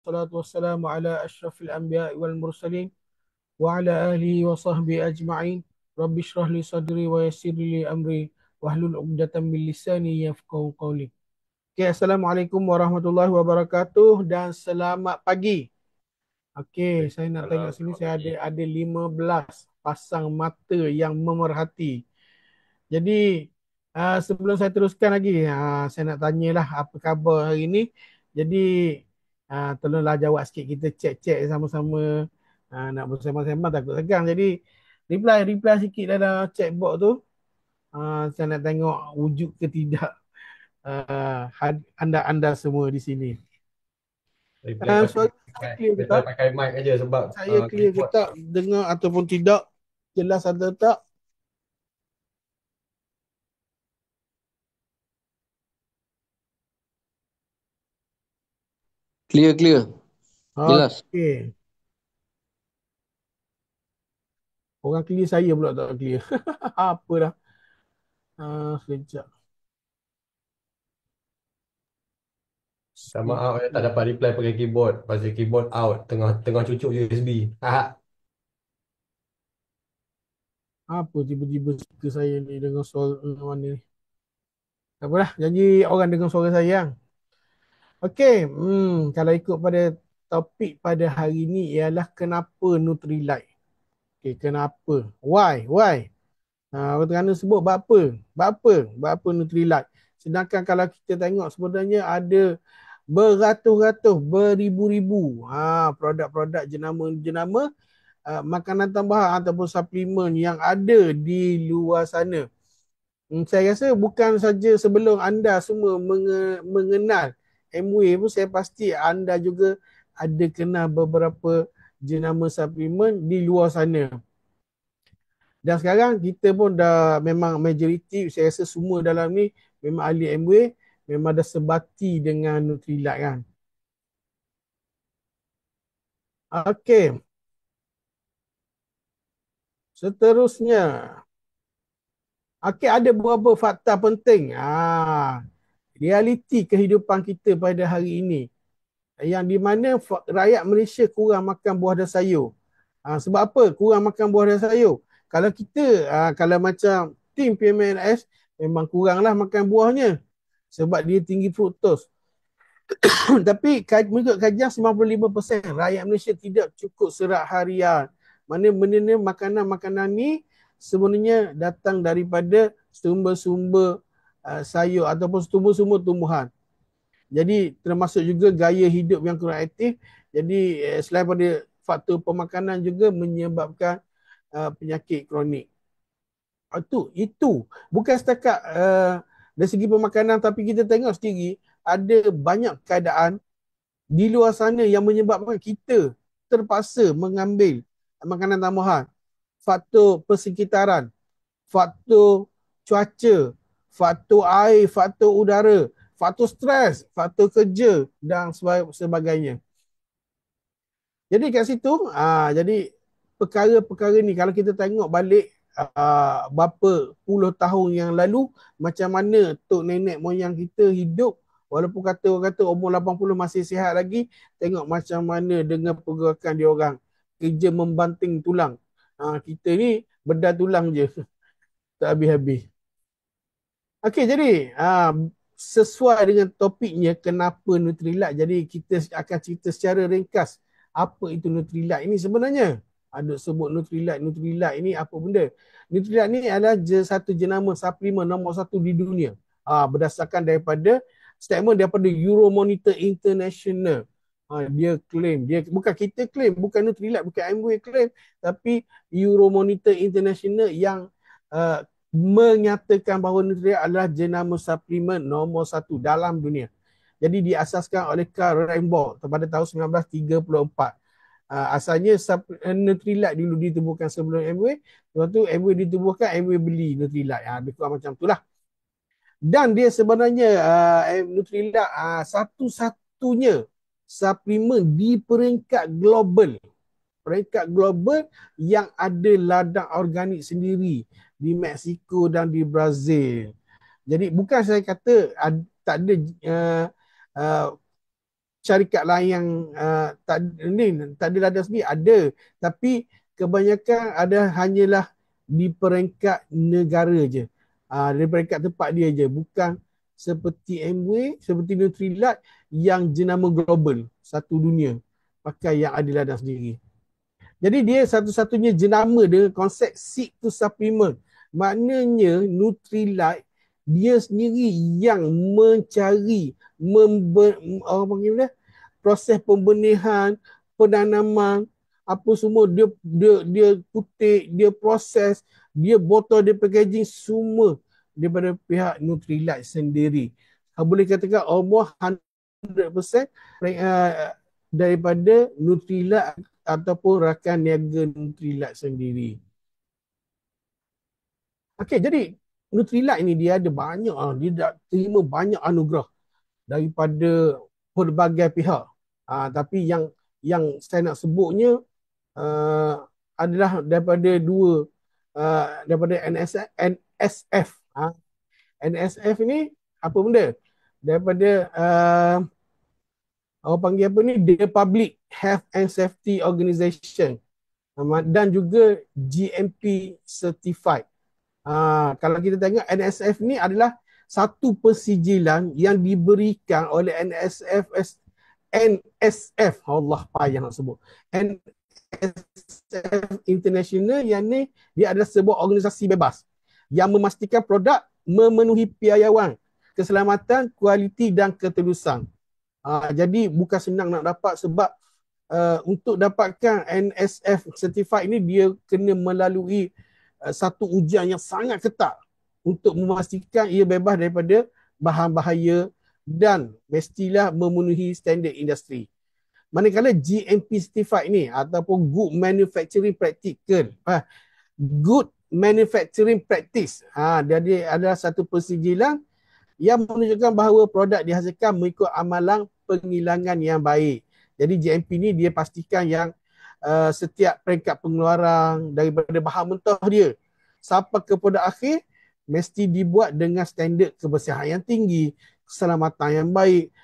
wassalatu wassalamu ala asyrafil anbiya wal mursalin wa ala alihi wa sahbihi ajma'in. Rabbi shrah li sadri wa yassir li amri wahlul 'uqdatam min lisani yafqahu qawli. Okay, Assalamualaikum warahmatullahi wabarakatuh dan selamat pagi. Okay, saya nak tengok Salam, sini, selamat saya pagi. ada 15 pasang mata yang memerhati. Jadi sebelum saya teruskan lagi, saya nak tanyalah apa khabar hari ni. Jadi tolonglah jawab sikit, kita cek-cek sama-sama. Nak bersama-sama takut tegang. Jadi reply sikit dalam chat box tu. Saya nak tengok wujud ke tidak anda semua di sini. Reply pakai Suara saya mic, clear ke reply tak? pakai mic aja sebab Saya clear ke keyboard. tak? Dengar ataupun tidak? Jelas atau tak? Clear, clear. Jelas. Okey. Orang clear, saya pula tak clear. Apa dah? Sekejap. Minta maaf ya, tak dapat reply pakai keyboard. Pasal keyboard out tengah tengah cucuk USB. Apa tiba-tiba speaker saya ni dengan suara mana ni? Tak apalah, janji orang dengar suara saya. Okey, kalau ikut pada topik pada hari ni ialah kenapa Nutrilite. Okey, kenapa? Why? Why? Orang Terengganu sebut bab apa? Bab apa? Bab apa Nutrilite? Sedangkan kalau kita tengok sebenarnya ada beratus-ratus, beribu-ribu produk-produk jenama-jenama makanan tambahan ataupun suplemen yang ada di luar sana. Saya rasa bukan saja sebelum anda semua mengenal MW pun, saya pasti anda juga ada kenal beberapa jenama suplemen di luar sana. Dan sekarang kita pun dah memang majoriti, saya rasa semua dalam ni memang ahli MW, memang dah sebati dengan Nutrilite kan. Okey, seterusnya. Okey, ada beberapa fakta penting. Realiti kehidupan kita pada hari ini. Yang di mana rakyat Malaysia kurang makan buah dan sayur. Sebab apa kurang makan buah dan sayur? Kalau kita, kalau macam tim PMNS, memang kuranglah makan buahnya. Sebab dia tinggi fruktos. Tapi mengikut kajian 95% rakyat Malaysia tidak cukup serat harian. Mana benda ni, makanan-makanan ni sebenarnya datang daripada sumber-sumber sayur ataupun sumber-sumber tumbuhan. Jadi termasuk juga gaya hidup yang kurang aktif. Jadi selain pada faktor pemakanan juga menyebabkan penyakit kronik. Itu bukan setakat dari segi pemakanan, tapi kita tengok sendiri ada banyak keadaan di luar sana yang menyebabkan kita terpaksa mengambil makanan tambahan. Faktor persekitaran, faktor cuaca, faktor air, faktor udara, faktor stres, faktor kerja dan sebagainya. Jadi kat situ, jadi perkara-perkara ni kalau kita tengok balik berapa puluh tahun yang lalu, macam mana tok nenek moyang kita hidup, walaupun orang kata umur 80 masih sihat lagi, tengok macam mana dengan pergerakan dia orang. Kerja membanting tulang. Kita ni bedah tulang je. Tak habis-habis. Okey, jadi sesuai dengan topiknya kenapa Nutrilite. Jadi kita akan cerita secara ringkas apa itu Nutrilite ini sebenarnya. Ada sebut Nutrilite. Nutrilite ini apa benda? Nutrilite ini adalah satu jenama suplemen nombor satu di dunia. Berdasarkan daripada statement daripada Euromonitor International. Dia claim, dia bukan kita claim, bukan Nutrilite, bukan MW claim, tapi Euromonitor International yang menyatakan bahawa Nutrilite adalah jenama suplemen nombor satu dalam dunia. Jadi diasaskan oleh Karl Rainbow pada tahun 1934. Asalnya Nutrilite dulu ditubuhkan sebelum MW. Lepas tu MW ditubuhkan, MW beli Nutrilite. Lebih kurang macam itulah. Dan dia sebenarnya Nutrilite satu-satunya suplemen di peringkat global. Peringkat global yang ada ladang organik sendiri di Mexico dan di Brazil. Jadi bukan saya kata tak ada uh, syarikat lain yang tak ada ladang sendiri? Ada. Tapi kebanyakan ada hanyalah di peringkat negara je. Di peringkat tempat dia je. Bukan seperti Amway, seperti Nutrilite yang jenama global, satu dunia. Pakai yang ada ladang sendiri. Jadi dia satu-satunya jenama dengan konsep seek to supplement. Maknanya Nutrilite dia sendiri yang mencari orang panggil dia, proses pembenihan, penanaman, apa semua dia kutik, dia proses, dia botol, dia packaging semua daripada pihak Nutrilite sendiri. Boleh katakan almost 100% daripada Nutrilite ataupun rakan niaga Nutrilite sendiri. Okey, jadi Nutrilite ni dia ada banyak, dia dah terima banyak anugerah daripada pelbagai pihak. Tapi yang saya nak sebutnya adalah daripada daripada NSF. NSF ni apa benda? Daripada orang panggil apa ni? The Public Health and Safety Organization. Dan juga GMP Certified. Kalau kita tengok NSF ni adalah satu persijilan yang diberikan oleh NSF, Allah payah nak sebut, NSF International, yang ni dia adalah sebuah organisasi bebas yang memastikan produk memenuhi piawaian keselamatan, kualiti dan ketulusan. Jadi bukan senang nak dapat, sebab untuk dapatkan NSF Certified ni dia kena melalui satu ujian yang sangat ketat untuk memastikan ia bebas daripada bahan bahaya dan mestilah memenuhi standard industri. Manakala GMP Certified ni ataupun Good Manufacturing Practice, dia adalah satu persijilan yang menunjukkan bahawa produk dihasilkan mengikut amalan penghilangan yang baik. Jadi GMP ni dia pastikan yang setiap peringkat pengeluaran daripada bahan mentah dia sampai ke produk akhir mesti dibuat dengan standard kebersihan yang tinggi, keselamatan yang baik,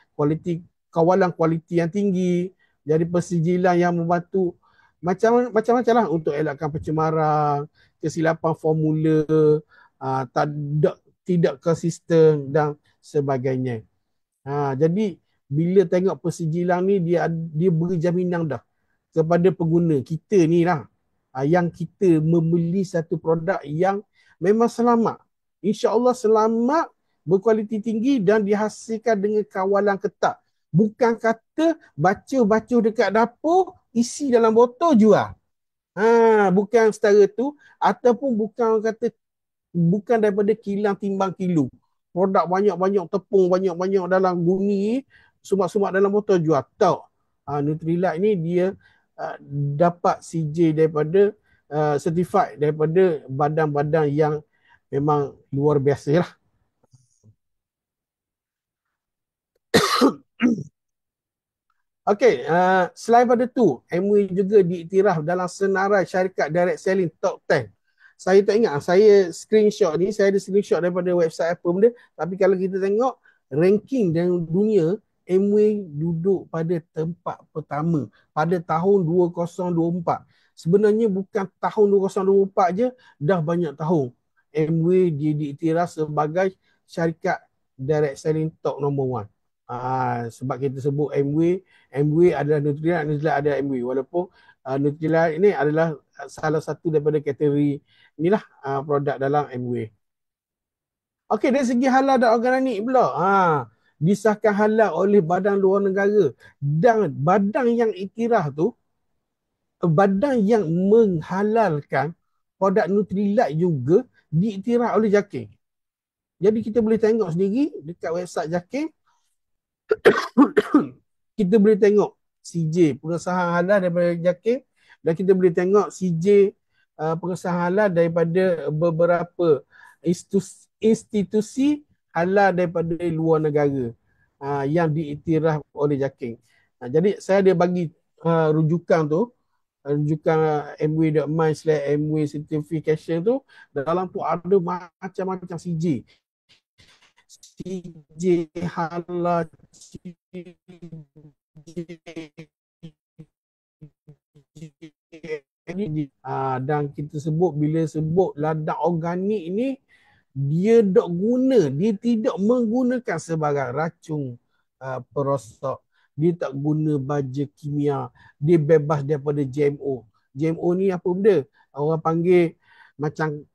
kawalan kualiti yang tinggi. Jadi persijilan yang membantu macam-macam lah untuk elakkan pencemaran, kesilapan formula, tidak konsisten dan sebagainya. Jadi bila tengok persijilan ni dia beri jaminan dah kepada pengguna kita ni lah, yang kita membeli satu produk yang memang selamat. InsyaAllah selamat, berkualiti tinggi dan dihasilkan dengan kawalan ketat. Bukan kata baca-baca dekat dapur, isi dalam botol jual. Bukan setara tu, ataupun bukan daripada kilang timbang kilo. Produk banyak-banyak, tepung banyak-banyak dalam bumi, sumak-sumak dalam botol jual. Tak. Nutrilite ni dia dapat CJ daripada certified daripada badan-badan yang memang luar biasa lah. Okey, selain pada tu, Amway juga diiktiraf dalam senarai syarikat direct selling top 10. Saya tak ingat, saya screenshot ni, saya ada screenshot daripada website apa benda, tapi kalau kita tengok ranking dalam dunia, Amway duduk pada tempat pertama pada tahun 2024. Sebenarnya bukan tahun 2024 je, dah banyak tahun Amway dia diiktiraf sebagai syarikat direct selling top number 1. Sebab kita sebut Amway adalah Nutrilite adalah Amway. Walaupun Nutrilite ini adalah salah satu daripada kategori inilah produk dalam Amway. Okey, dari segi halal dan organik pula. Disahkan halal oleh badan luar negara, dan badan yang iktiraf tu, badan yang menghalalkan produk Nutrilite juga diiktiraf oleh JAKIM. Jadi kita boleh tengok sendiri dekat website JAKIM, kita boleh tengok CJ pengesahan halal daripada JAKIM, dan kita boleh tengok CJ pengesahan halal daripada beberapa institusi halal daripada luar negara yang diiktiraf oleh JAKIM. Jadi saya ada bagi rujukan tu, rujukan amway.my/amway certification tu. Dalam tu ada macam-macam CJ halal, Dan kita sebut, bila sebut ladang organik ni, dia dok guna, dia tidak menggunakan sebarang racun perosak, dia tak guna baja kimia, dia bebas daripada GMO. GMO ni apa benda? Orang panggil macam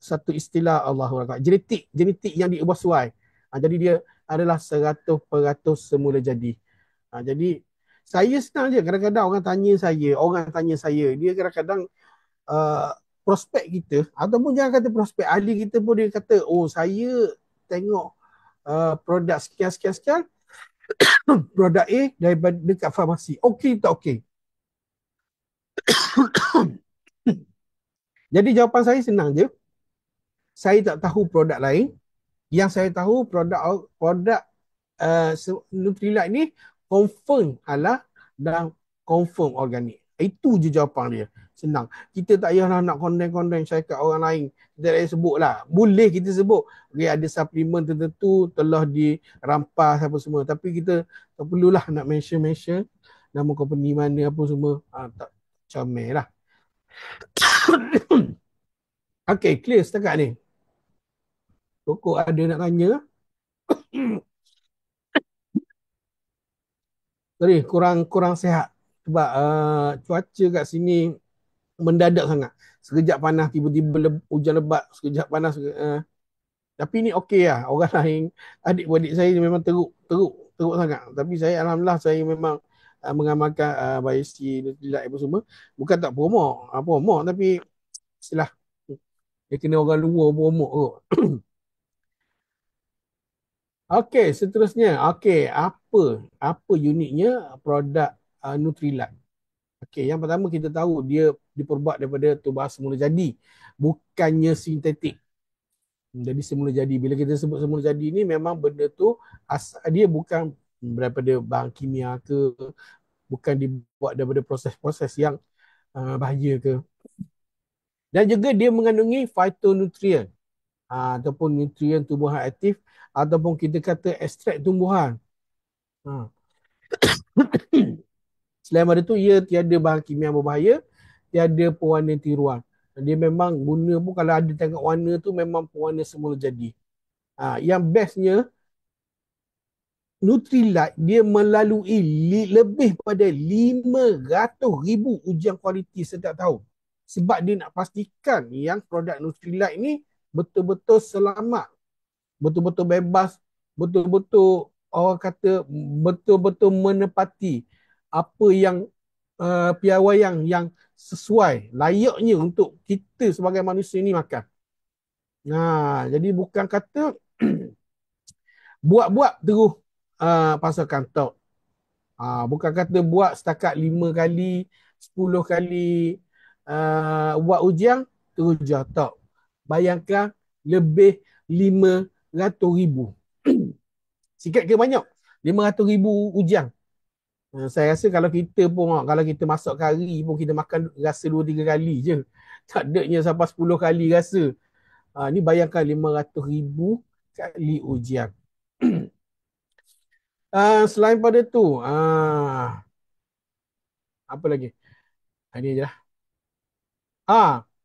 satu istilah Allahu Akbar, genetik yang diubah suai. Jadi dia adalah 100% semula jadi. Jadi saya senang je, kadang-kadang orang tanya saya, dia kadang-kadang prospek kita, ataupun jangan kata prospek, ahli kita pun dia kata, oh saya tengok produk sekian-sekian, produk A daripada dekat farmasi. Okey tak okey? Jadi jawapan saya senang je. Saya tak tahu produk lain. Yang saya tahu produk Nutrilite ni confirm halal dan confirm organik. Itu je jawapan dia. Senang. Kita tak payah nak konten-konten syarikat orang lain. Kita tak payah sebut lah. Boleh kita sebut. Okay, ada suplemen tertentu telah dirampas apa semua. Tapi kita tak perlulah nak mention nama company mana apa semua. Tak comel lah. Okay, clear setakat ni. Pokok ada nak tanya. Sorry, kurang sihat. Sebab cuaca kat sini mendadak sangat. Sekejap panas, tiba-tiba hujan lebat, sekejap panas. Tapi ni okey lah. Orang lain, adik-adik saya memang teruk sangat. Tapi saya alhamdulillah saya memang mengamalkan biopsi Nutrilite apa semua. Bukan tak promote tapi istilah dia kena orang luar promote kot. Okey, seterusnya. Okey, apa uniknya produk Nutrilite? Okey, yang pertama kita tahu dia diperbuat daripada tubuh semula jadi, bukannya sintetik. Jadi semula jadi. Bila kita sebut semula jadi ni memang benda tu dia bukan daripada bahan kimia ke, bukan dibuat daripada proses-proses yang bahaya ke. Dan juga dia mengandungi phytonutrient ataupun nutrien tumbuhan aktif, ataupun kita kata ekstrak tumbuhan. Selain daripada tu, ia tiada bahan kimia berbahaya, tiada pewarna tiruan. Dia memang guna pun, kalau ada tengok warna tu memang pewarna semula jadi. Yang bestnya, Nutrilite dia melalui lebih pada 500,000 ujian kualiti setiap tahun. Sebab dia nak pastikan yang produk Nutrilite ni betul-betul selamat, betul-betul bebas, betul-betul orang kata betul-betul menepati apa yang piawaian yang sesuai, layaknya untuk kita sebagai manusia ni makan. Jadi bukan kata buat-buat terus pasal tak. Bukan kata buat setakat 5 kali, 10 kali buat ujian terus je. Tak. Bayangkan lebih 500,000. Sikit ke banyak? 500,000 ujian. Saya rasa kalau kita masak kari pun kita makan rasa 2-3 kali je. Tak adanya sampai 10 kali rasa. Ni bayangkan 500,000 kali ujian. Selain pada tu, apa lagi? Ini je lah.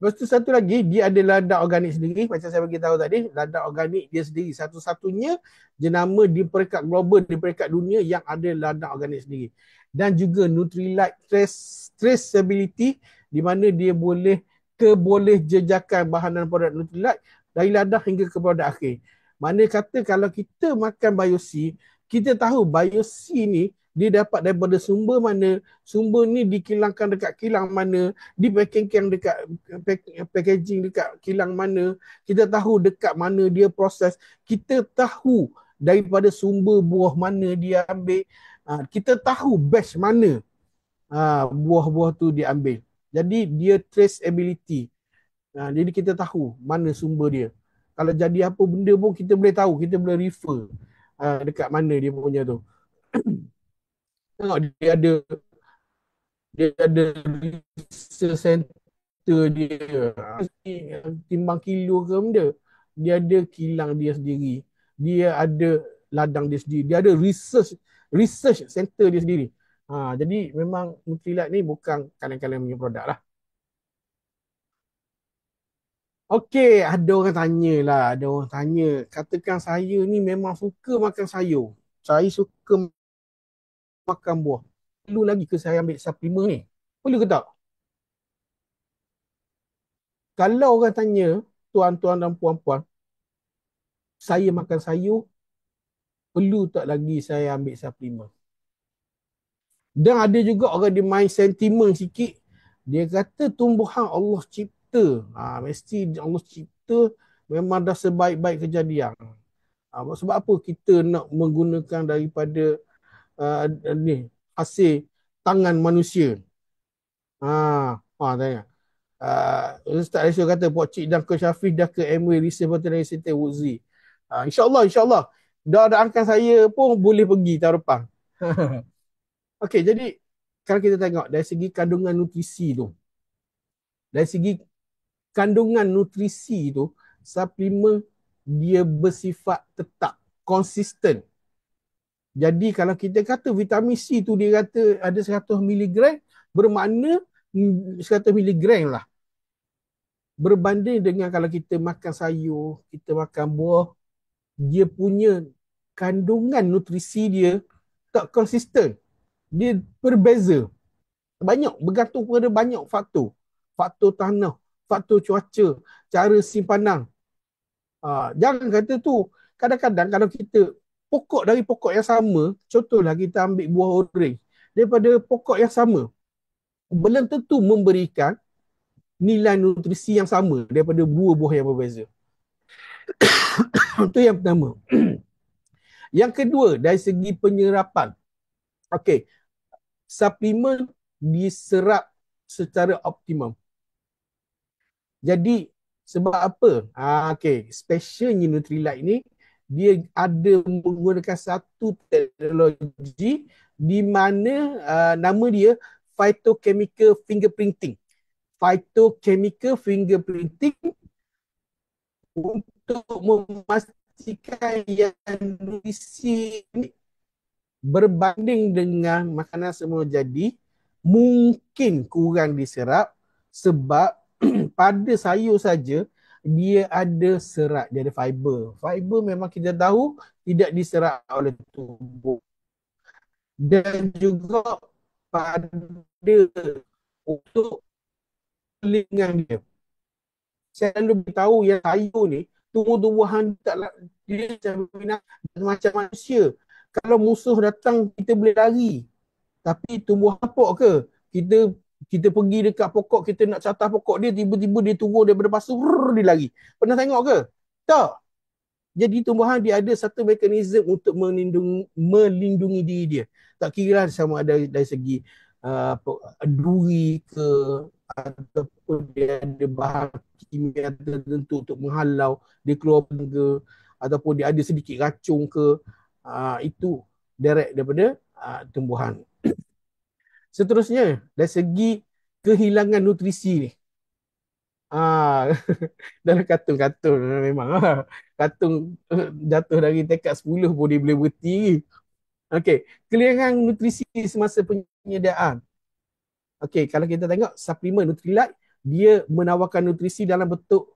Lepas tu satu lagi, dia ada ladang organik sendiri. Macam saya bagi tahu tadi, ladang organik dia sendiri. Satu-satunya jenama di peringkat global, di peringkat dunia yang ada ladang organik sendiri. Dan juga Nutrilite traceability, di mana dia boleh jejakan bahan dan produk Nutrilite dari ladang hingga ke produk akhir. Mana kata kalau kita makan biosi, kita tahu biosi ni dia dapat daripada sumber mana, sumber ni dikilangkan dekat kilang mana, di packaging dekat kilang mana, kita tahu dekat mana dia proses, kita tahu daripada sumber buah mana dia ambil, kita tahu batch mana buah-buah tu dia ambil. Jadi dia traceability. Jadi kita tahu mana sumber dia. Kalau jadi apa benda pun kita boleh tahu, kita boleh refer dekat mana dia punya tu. Tengok dia ada research center dia. Timbang kilo ke benda. Dia ada kilang dia sendiri. Dia ada ladang dia sendiri. Dia ada research research center dia sendiri. Jadi memang Nutrilite ni bukan kaleng-kaleng punya produk lah. Okey, ada orang tanya, katakan saya ni memang suka makan sayur. Saya suka makan buah. Perlu lagi ke saya ambil suplemen ni? Perlu ke tak? Kalau orang tanya, tuan-tuan dan puan-puan, saya makan sayur, perlu tak lagi saya ambil suplemen? Dan ada juga orang dia main sentimen sikit. Dia kata tumbuhan Allah cipta. Mesti Allah cipta memang dah sebaik-baik kejadian. Sebab apa kita nak menggunakan daripada ni hasil tangan manusia? Tanya. Ustaz Aisyah kata Pok Cik dan Coach Hafiz dah ke MW Research Veterinary Center Wuzi. InsyaAllah. Doakan saya pun boleh pergi tahun depan. Okey, jadi kalau kita tengok dari segi kandungan nutrisi tu. Dari segi kandungan nutrisi tu, suplemen dia bersifat tetap, konsisten. Jadi kalau kita kata vitamin C tu dia kata ada 100 miligram, bermakna 100 miligram lah. Berbanding dengan kalau kita makan sayur, kita makan buah, dia punya kandungan nutrisi dia tak konsisten. Dia berbeza. Bergantung pada banyak faktor. Faktor tanah, faktor cuaca, cara simpanan. Jangan kata tu, kadang-kadang kalau kita dari pokok yang sama, contohlah kita ambil buah orange, daripada pokok yang sama, belum tentu memberikan nilai nutrisi yang sama daripada buah-buah yang berbeza. Itu yang pertama. Yang kedua, dari segi penyerapan. Okey, suplemen diserap secara optimum. Jadi, sebab apa? Okey, specialnya Nutrilite ni, dia ada menggunakan satu teknologi di mana nama dia phytochemical fingerprinting. Phytochemical fingerprinting untuk memastikan yang nutrisi ini berbanding dengan makanan semua, jadi mungkin kurang diserap sebab pada sayur saja dia ada serat, dia ada fiber. Fiber memang kita tahu tidak diserap oleh tubuh. Dan juga pada untuk pelingan dia. Saya selalu beritahu yang sayur ni, tumbuh-tumbuhan dia macam manusia. Kalau musuh datang, kita boleh lari. Tapi tumbuhan pokok ke? Kita pergi dekat pokok, kita nak catah pokok dia, tiba-tiba dia turun daripada pasu, dia lari. Pernah tengok ke? Tak. Jadi tumbuhan dia ada satu mekanisme untuk melindungi diri dia. Tak kira sama ada dari segi duri ke, ataupun dia ada bahan kimia tertentu untuk menghalau dia keluar ke, ataupun dia ada sedikit racun ke, itu direct daripada tumbuhan. Seterusnya, dari segi kehilangan nutrisi ni. Dalam kartun-kartun memang kartun jatuh dari tingkat 10 pun dia boleh berhenti. Okey, kehilangan nutrisi semasa penyediaan. Okey, kalau kita tengok suplemen Nutrilite, dia menawarkan nutrisi dalam bentuk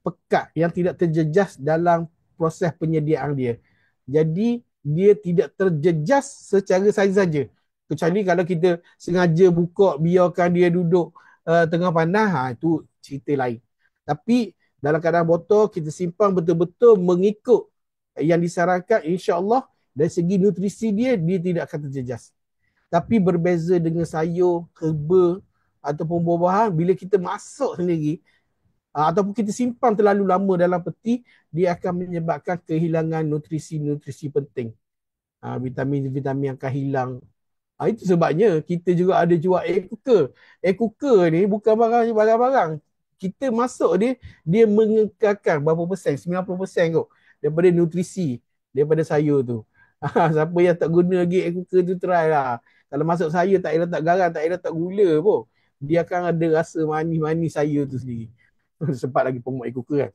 pekat yang tidak terjejas dalam proses penyediaan dia. Jadi dia tidak terjejas secara saja-saja. Kecuali kalau kita sengaja buka biarkan dia duduk tengah panas, itu cerita lain. Tapi dalam keadaan botol kita simpan betul-betul mengikut yang disarankan, insya-Allah dari segi nutrisi dia tidak akan terjejas. Tapi berbeza dengan sayur, herba ataupun buah-buahan, bila kita masak sendiri ataupun kita simpan terlalu lama dalam peti, dia akan menyebabkan kehilangan nutrisi-nutrisi penting. Vitamin-vitamin akan hilang. Itu sebabnya kita juga ada jual air cooker. Air cooker ni bukan barang-barang. Kita masuk dia mengekalkan berapa persen, 90% kot daripada nutrisi daripada sayur tu. Siapa yang tak guna lagi air cooker tu, try lah. Kalau masuk sayur tak payah letak garam, tak payah letak gula pun, dia akan ada rasa manis-manis sayur tu sendiri. Sempat lagi pembuat air cooker kan.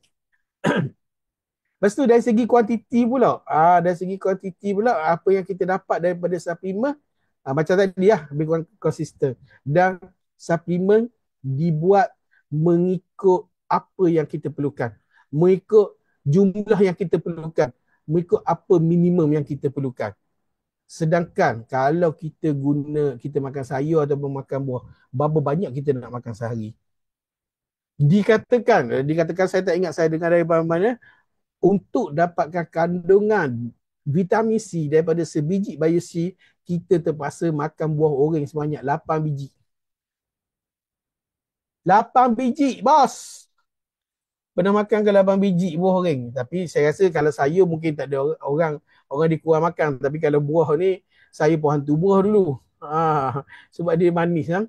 Lepas tu dari segi kuantiti pula, dari segi kuantiti pula apa yang kita dapat daripada suplemen, macam tadi lebih kurang konsisten. Dan suplemen dibuat mengikut apa yang kita perlukan, mengikut jumlah yang kita perlukan, mengikut apa minimum yang kita perlukan. Sedangkan kalau kita makan sayur atau makan buah, berapa banyak kita nak makan sehari? Dikatakan saya tak ingat saya dengar dari mana, untuk dapatkan kandungan vitamin C daripada sebiji bio C, kita terpaksa makan buah oren sebanyak 8 biji. 8 biji, bos. Pernah makan ke 8 biji buah oren? Tapi saya rasa kalau sayur mungkin tak ada orang dikurang makan. Tapi kalau buah ni, saya pun hantu buah dulu. Sebab dia manis kan.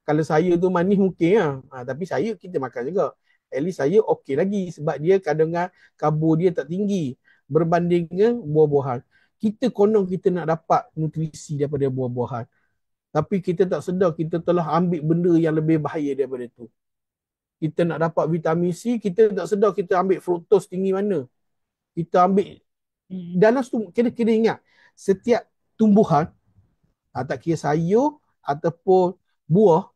Kalau sayur tu manis mungkin lah. Tapi sayur kita makan juga. At least sayur okey lagi sebab dia kandungan karbo dia tak tinggi berbanding dengan buah-buahan. Kita konon kita nak dapat nutrisi daripada buah-buahan. Tapi kita tak sedar kita telah ambil benda yang lebih bahaya daripada tu. Kita nak dapat vitamin C, kita tak sedar kita ambil fruktos tinggi mana. Kita ambil dalam kena ingat setiap tumbuhan, tak kira sayur ataupun buah,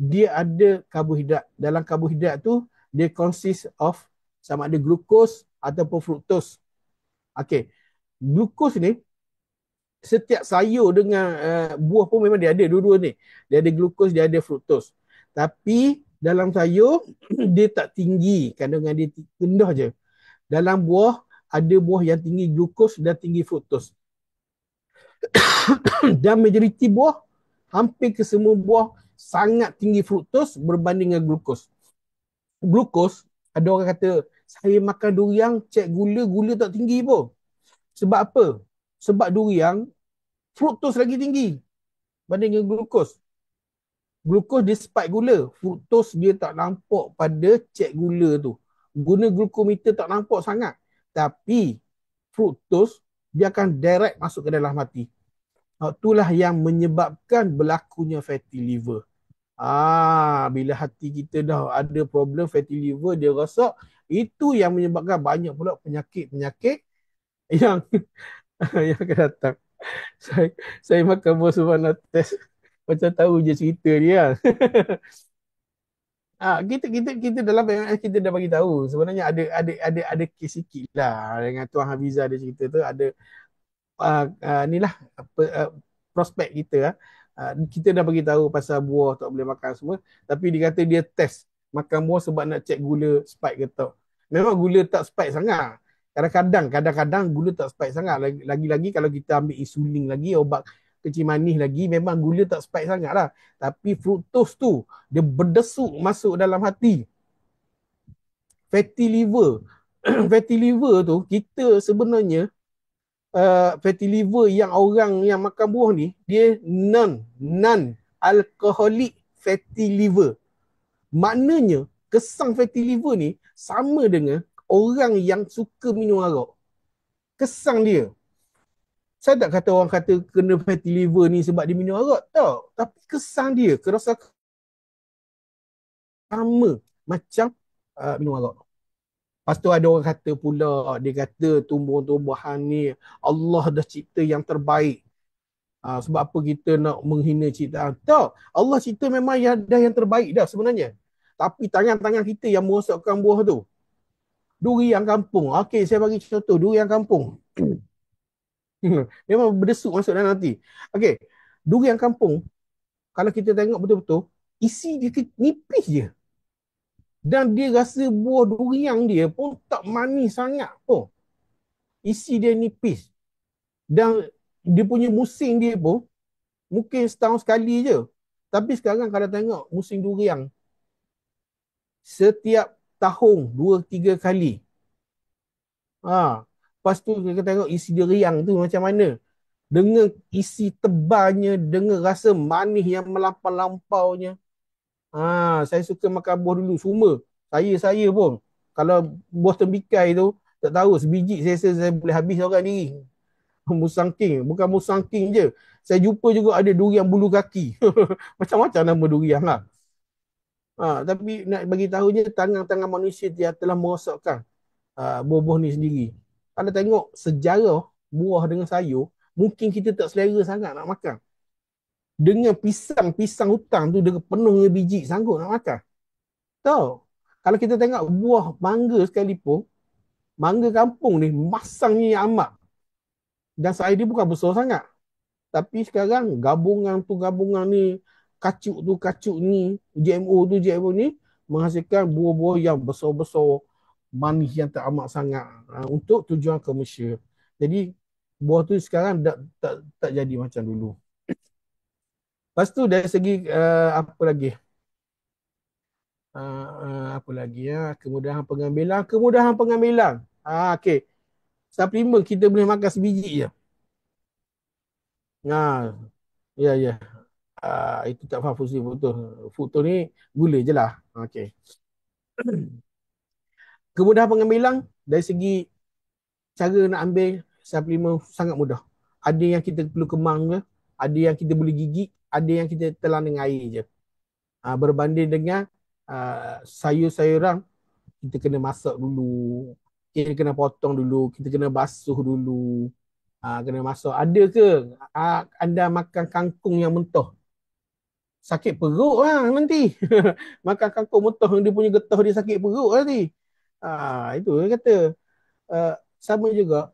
dia ada karbohidrat. Dalam karbohidrat tu dia consist of sama ada glukos ataupun fruktos. Okey. Glukos ni setiap sayur dengan buah pun memang dia ada dua-dua ni. Dia ada glukos, dia ada fruktos. Tapi dalam sayur dia tak tinggi, kandungan dia rendah je. Dalam buah ada buah yang tinggi glukos dan tinggi fruktos. Dan majoriti buah, hampir ke semua buah sangat tinggi fruktos berbanding dengan glukos. Glukos, ada orang kata, saya makan durian, cek gula tak tinggi pun. Sebab apa? Sebab durian, fruktos lagi tinggi banding dengan glukos. Glukos dia spike gula, fruktos dia tak nampak pada cek gula tu. Guna glukometer tak nampak sangat. Tapi, fruktos, dia akan direct masuk ke dalam hati. Itulah yang menyebabkan berlakunya fatty liver. Bila hati kita dah ada problem fatty liver, dia rosak, itu yang menyebabkan banyak pula penyakit-penyakit yang yang akan datang. Saya makan buah Savana test macam tahu je cerita dia. Kita dalam PMS kita dah bagi tahu sebenarnya ada kes sikit lah dengan Tuan Hafiza dia cerita tu, ada inilah prospek kita. Kita dah bagi tahu pasal buah tak boleh makan semua, tapi dia kata dia test makan buah sebab nak cek gula spike ke tak. Memang gula tak spike sangat. Kadang-kadang gula tak spike sangat. Lagi-lagi kalau kita ambil insulin lagi, obat kecil manis lagi, memang gula tak spike sangat lah. Tapi fruktos tu dia berdesuk masuk dalam hati. Fatty liver. Fatty liver tu kita sebenarnya fatty liver yang orang yang makan buah ni, dia non-alcoholic fatty liver. Maknanya, kesan fatty liver ni sama dengan orang yang suka minum arak. Kesan dia. Saya tak kata orang kata kena fatty liver ni sebab dia minum arak. Tak. Tapi kesan dia, kerasa sama macam minum arak. Lepas tu ada orang kata pula, dia kata tumbuh-tumbuhan ni Allah dah cipta yang terbaik. Sebab apa kita nak menghina ciptaan? Tak, Allah cipta memang dah yang terbaik dah sebenarnya. Tapi tangan-tangan kita yang merosakkan buah tu. Durian kampung. Okey, saya bagi contoh durian kampung. Memang berdesuk masuk dalam hati. Okey, durian kampung, kalau kita tengok betul-betul, isi dia nipis je. Dan dia rasa buah durian dia pun tak manis sangat pun. Isi dia nipis. Dan dia punya musim dia pun mungkin setahun sekali je. Tapi sekarang kalau tengok musim durian, setiap tahun 2-3 kali. Lepas tu kita tengok isi durian tu macam mana. Dengan isi tebalnya, dengan rasa manis yang melampau-lampaunya. Saya suka makan buah dulu semua. Saya pun kalau buah tembikai tu tak tahu sebiji saya boleh habis orang diri. Musang King, bukan Musang King je. Saya jumpa juga ada durian bulu kaki. Macam-macam nama durian lah. Tapi nak bagi tahunya tangan-tangan manusia dia telah merosakkan buah-buah ni sendiri. Kalau tengok sejarah buah dengan sayur, mungkin kita tak selera sangat nak makan. Dengan pisang hutan tu dia penuh dengan biji, sanggup nak makan. Tahu? Kalau kita tengok buah mangga sekalipun, mangga kampung ni masangnya amat. Dan saiz dia bukan besar sangat. Tapi sekarang gabungan ni, kacuk ni, GMO ni menghasilkan buah-buah yang besar-besar, manis yang tak amat sangat untuk tujuan komersial. Jadi buah tu sekarang tak jadi macam dulu. Lepas tu dari segi apa lagi? Apa lagi ya? Kemudahan pengambilan. Okey. Suplemen kita boleh makan sebiji je. Ya. Itu tak faham fungsi fructose. Fructose ni gula je lah. Okey. Kemudahan pengambilan dari segi cara nak ambil suplemen sangat mudah. Ada yang kita perlu kemang je, ada yang kita boleh gigit, ada yang kita telan dengan air je. Berbanding dengan sayur-sayuran, kita kena masak dulu, kita kena potong dulu, kita kena basuh dulu, kena masak. Ada ke anda makan kangkung yang mentah? Sakit perut lah nanti. Makan kangkung mentah dia punya getah dia sakit perut nanti. Itu dia kata. Sama juga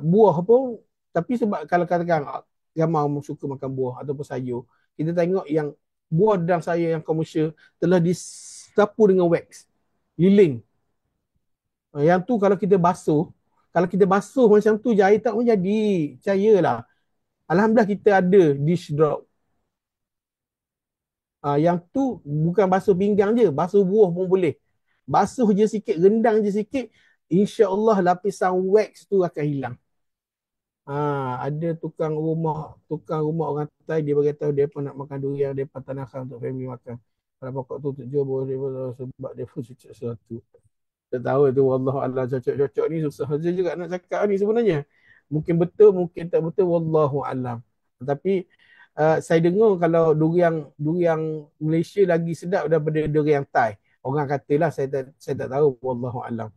buah pun, tapi sebab kalau katakan ramai orang suka makan buah ataupun sayur, kita tengok yang buah dan sayur yang komersial telah disapu dengan wax, lilin. Yang tu kalau kita basuh macam tu je, air tak pun jadi, percayalah. Alhamdulillah kita ada dish drop. Yang tu bukan basuh pinggang je, basuh buah pun boleh. Basuh je sikit, rendang je sikit, insya-Allah lapisan wax tu akan hilang. Ada tukang rumah orang Thai, dia beritahu dia pun nak makan durian, dia pun tak nak untuk family makan. Kalau pokok tu jual boleh sebab dia pun cocok sesuatu. Tak tahu tu, wallahualam, cocok-cocok ni susah saja juga nak cakap ni sebenarnya. Mungkin betul, mungkin tak betul, wallahualam. Tapi saya dengar kalau durian Malaysia lagi sedap daripada durian Thai. Orang katalah, saya tak tahu, wallahualam.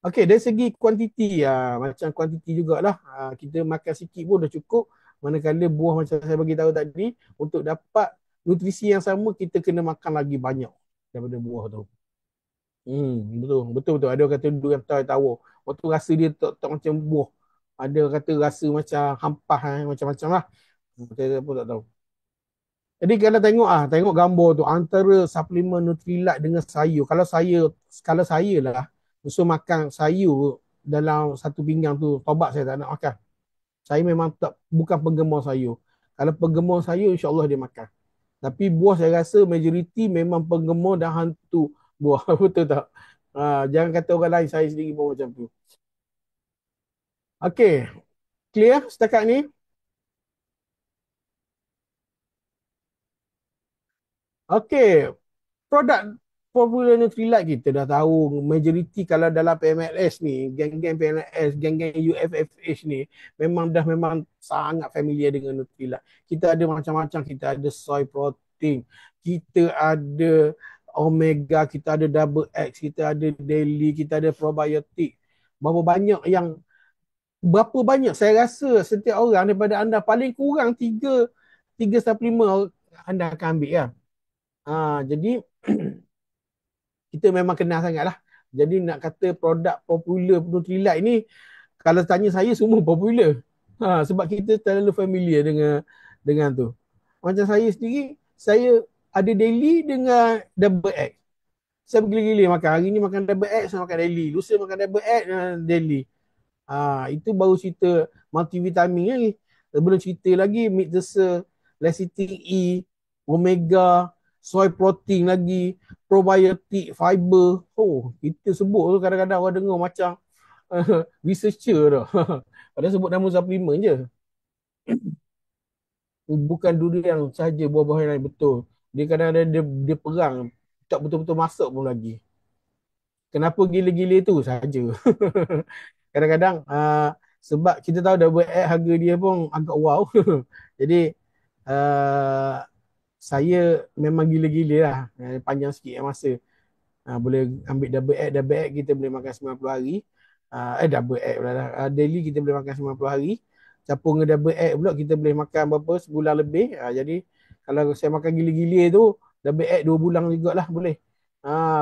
Okey, dari segi kuantiti, macam kuantiti jugalah. Kita makan sikit pun dah cukup. Manakala buah macam saya bagi tahu tadi, untuk dapat nutrisi yang sama, kita kena makan lagi banyak daripada buah tu. Betul. Ada orang kata durian Thai tawar. Waktu rasa dia tak macam buah. Ada orang kata rasa macam hampah, macam-macam lah. Saya pun tak tahu. Jadi tengok gambar tu antara suplemen Nutrilite dengan sayur. Kalau saya lah usul makan sayur dalam satu pinggang tu, tobat saya tak nak makan. Saya memang bukan penggemar sayur. Kalau penggemar sayur, insya-Allah dia makan. Tapi buah saya rasa majoriti memang penggemar dan hantu buah. Betul tak? Jangan kata orang lain, saya sendiri pun macam tu. Okey. Clear setakat ni? Okey. Produk popular Nutrilite kita dah tahu, majoriti kalau dalam PMLS ni, geng-geng PMLS, geng-geng UFFH ni memang sangat familiar dengan Nutrilite. Kita ada macam-macam, kita ada soy protein, kita ada omega, kita ada double X, kita ada daily, kita ada probiotik. Berapa banyak saya rasa setiap orang daripada anda paling kurang tiga suplemen anda akan ambil ya. Jadi kita memang kenal sangat lah. Jadi nak kata produk popular Nutrilite ni, kalau tanya saya, semua popular. Sebab kita terlalu familiar dengan tu. Macam saya sendiri, saya ada daily dengan double X. Saya bergila-gila makan. Hari ni makan double X, saya makan daily. Lusa makan double X, daily. Itu baru cerita multivitamin ni. Belum cerita lagi meat tersa, lecithin E, omega, soy protein lagi, probiotik, fiber. Kita sebut tu kadang-kadang orang dengar macam researcher dah. Padahal sebut nama suplemen je. Bukan durian sahaja, buah-buah yang lain, betul. Dia kadang-kadang dia perang, tak betul-betul masak pun lagi. Kenapa gila-gila tu sahaja. Kadang-kadang sebab kita tahu double X harga dia pun agak wow. Jadi saya memang gila-gila lah. Panjang sikit masa. Boleh ambil double egg kita boleh makan 90 hari. Double egg pula dah. Daily kita boleh makan 90 hari. Campur dengan double egg pula kita boleh makan berapa sebulan lebih. Jadi kalau saya makan gila-gila tu double egg 2 bulan jugalah boleh.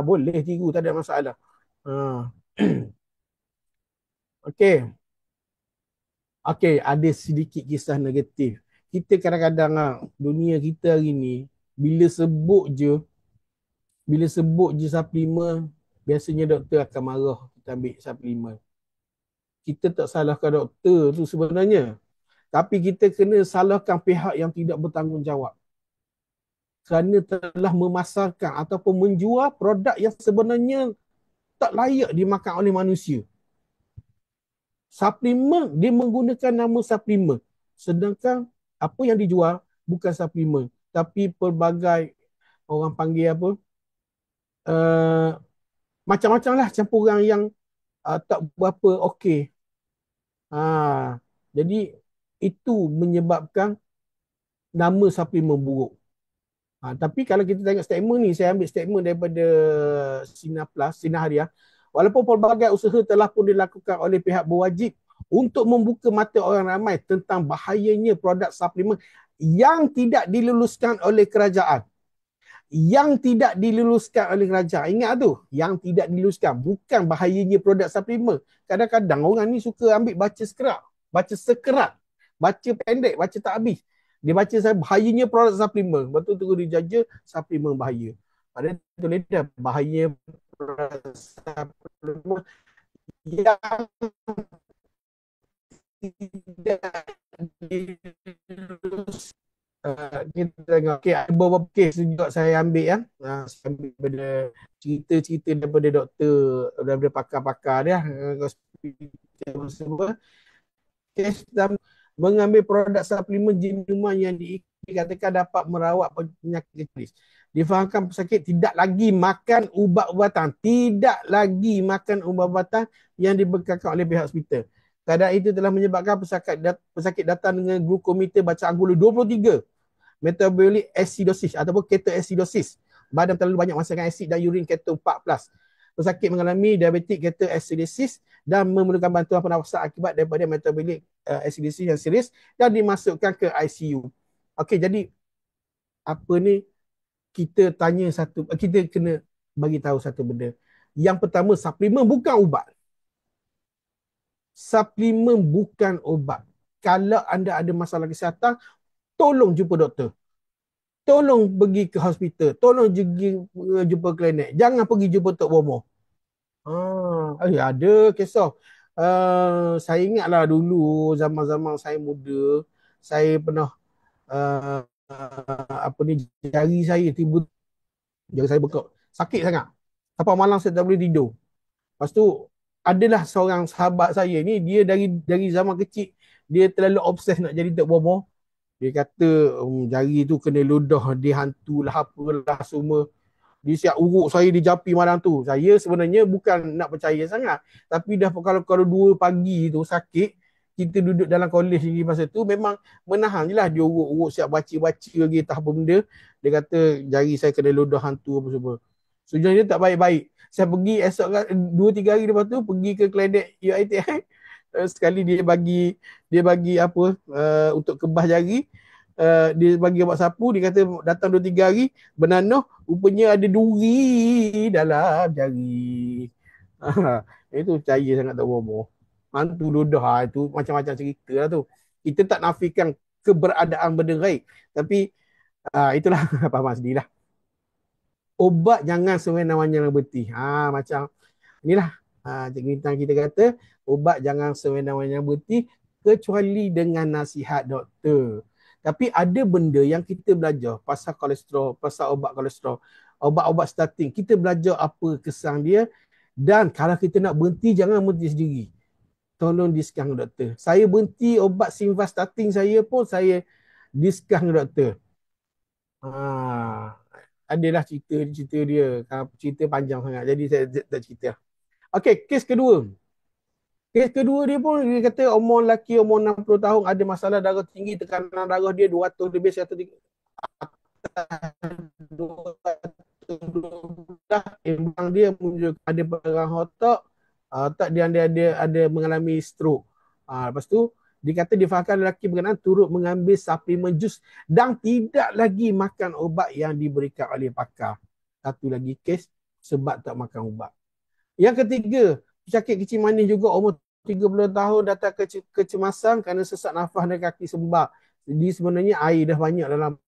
Boleh tiru, tak ada masalah. Okey. Okey, ada sedikit kisah negatif. Kita kadang-kadang dunia kita hari ni bila sebut je suplemen, biasanya doktor akan marah kita ambil suplemen. Kita tak salahkan doktor tu sebenarnya. Tapi kita kena salahkan pihak yang tidak bertanggungjawab. Kerana telah memasarkan ataupun menjual produk yang sebenarnya tak layak dimakan oleh manusia. Suplemen, dia menggunakan nama suplemen. Sedangkan apa yang dijual bukan suplemen. Tapi pelbagai, orang panggil apa, macam-macam lah campuran yang tak berapa okey. Jadi itu menyebabkan nama suplemen buruk. Tapi kalau kita tengok statement ni, saya ambil statement daripada Sinar Plus, Sinar Hariah. Walaupun pelbagai usaha telah pun dilakukan oleh pihak berwajib untuk membuka mata orang ramai tentang bahayanya produk suplemen yang tidak diluluskan oleh kerajaan. Yang tidak diluluskan oleh kerajaan. Ingat tu, yang tidak diluluskan. Bukan bahayanya produk suplemen. Kadang-kadang orang ni suka ambil baca sekerat, baca pendek, baca tak habis. Dia baca saya bahayanya produk suplemen. Betul tu dia jaja suplemen bahaya. Padahal tulis dah bahaya produk suplemen yang tidak diluluskan. Kita tengok, ada beberapa kes juga saya ambil ya. Saya ambil daripada cerita-cerita daripada doktor, daripada pakar-pakar dia, hospital semua. Kes mengambil produk suplemen minuman yang dikatakan dapat merawat penyakit kulit. Difahamkan pesakit tidak lagi makan ubat-ubatan. Tidak lagi makan ubat-ubatan yang dibekalkan oleh pihak hospital. Keadaan itu telah menyebabkan pesakit datang dengan glukometer bacaan gula 23, metabolic acidosis ataupun ketoacidosis. Badan terlalu banyak menghasilkan asid dan urin keto 4+. Pesakit mengalami diabetik ketoacidosis dan memerlukan bantuan pernafasan akibat daripada metabolic acidosis yang serius dan dimasukkan ke ICU. Okey, jadi apa ni, kita kena bagi tahu satu benda. Yang pertama, suplemen bukan ubat. Suplemen bukan ubat. Kalau anda ada masalah kesihatan, tolong jumpa doktor. Tolong pergi ke hospital. Tolong jumpa klinik. Jangan pergi jumpa Tok Bomo. Ada kisah. Saya ingatlah dulu zaman-zaman saya muda, saya pernah jari saya bekak. Sakit sangat. Sampai malam saya tak boleh tidur. Lepas tu adalah seorang sahabat saya ni, dia dari zaman kecil dia terlalu obses nak jadi Tok Bomo. Dia kata jari tu kena ludah, dia hantu lah apalah semua. Dia siap uruk saya di Japi malam tu. Saya sebenarnya bukan nak percaya sangat. Tapi dah kalau 2 pagi tu sakit, kita duduk dalam kolej ni masa tu memang menahan je lah. Dia uruk-uruk siap baca-baca lagi tak apa benda. Dia kata jari saya kena ludah hantu apa semua. Sejujurnya tak baik-baik. Saya pergi esok 2-3 hari lepas tu pergi ke klinik UiTI. Sekali dia bagi apa untuk kebas jari. Dia bagi buat sapu, dia kata datang 2-3 hari benanoh, rupanya ada duri dalam jari. Itu percaya sangat tak bomoh. Hantu ludah itu macam-macam cerita lah tu. Kita tak nafikan keberadaan benda gaib, tapi itulah faham sendirilah. Obat jangan sewenang-wenang berhenti. Macam inilah Cikgu Intan kita kata, obat jangan sewenang-wenang berhenti kecuali dengan nasihat doktor. Tapi ada benda yang kita belajar pasal kolesterol, pasal obat kolesterol, obat-obat statin. Kita belajar apa kesan dia, dan kalau kita nak berhenti, jangan berhenti sendiri. Tolong discuss dengan doktor. Saya berhenti obat simvastatin saya pun saya discuss dengan doktor. Adalah cerita dia. Cerita panjang sangat. Jadi saya tak cerita. Okey, kes kedua. Kes kedua dia pun dia kata umur 60 tahun ada masalah darah tinggi, tekanan darah dia 200 lebih 130. dah imbang dia menunjukkan ada peradangan otak, otak dia ada mengalami stroke. Lepas tu dikata difahamkan lelaki berkenaan turut mengambil suplemen jus dan tidak lagi makan ubat yang diberikan oleh pakar. Satu lagi kes sebab tak makan ubat. Yang ketiga, pesakit kencing manis juga umur 30 tahun datang kecemasan kerana sesak nafas dan kaki sembab. Jadi sebenarnya air dah banyak dalam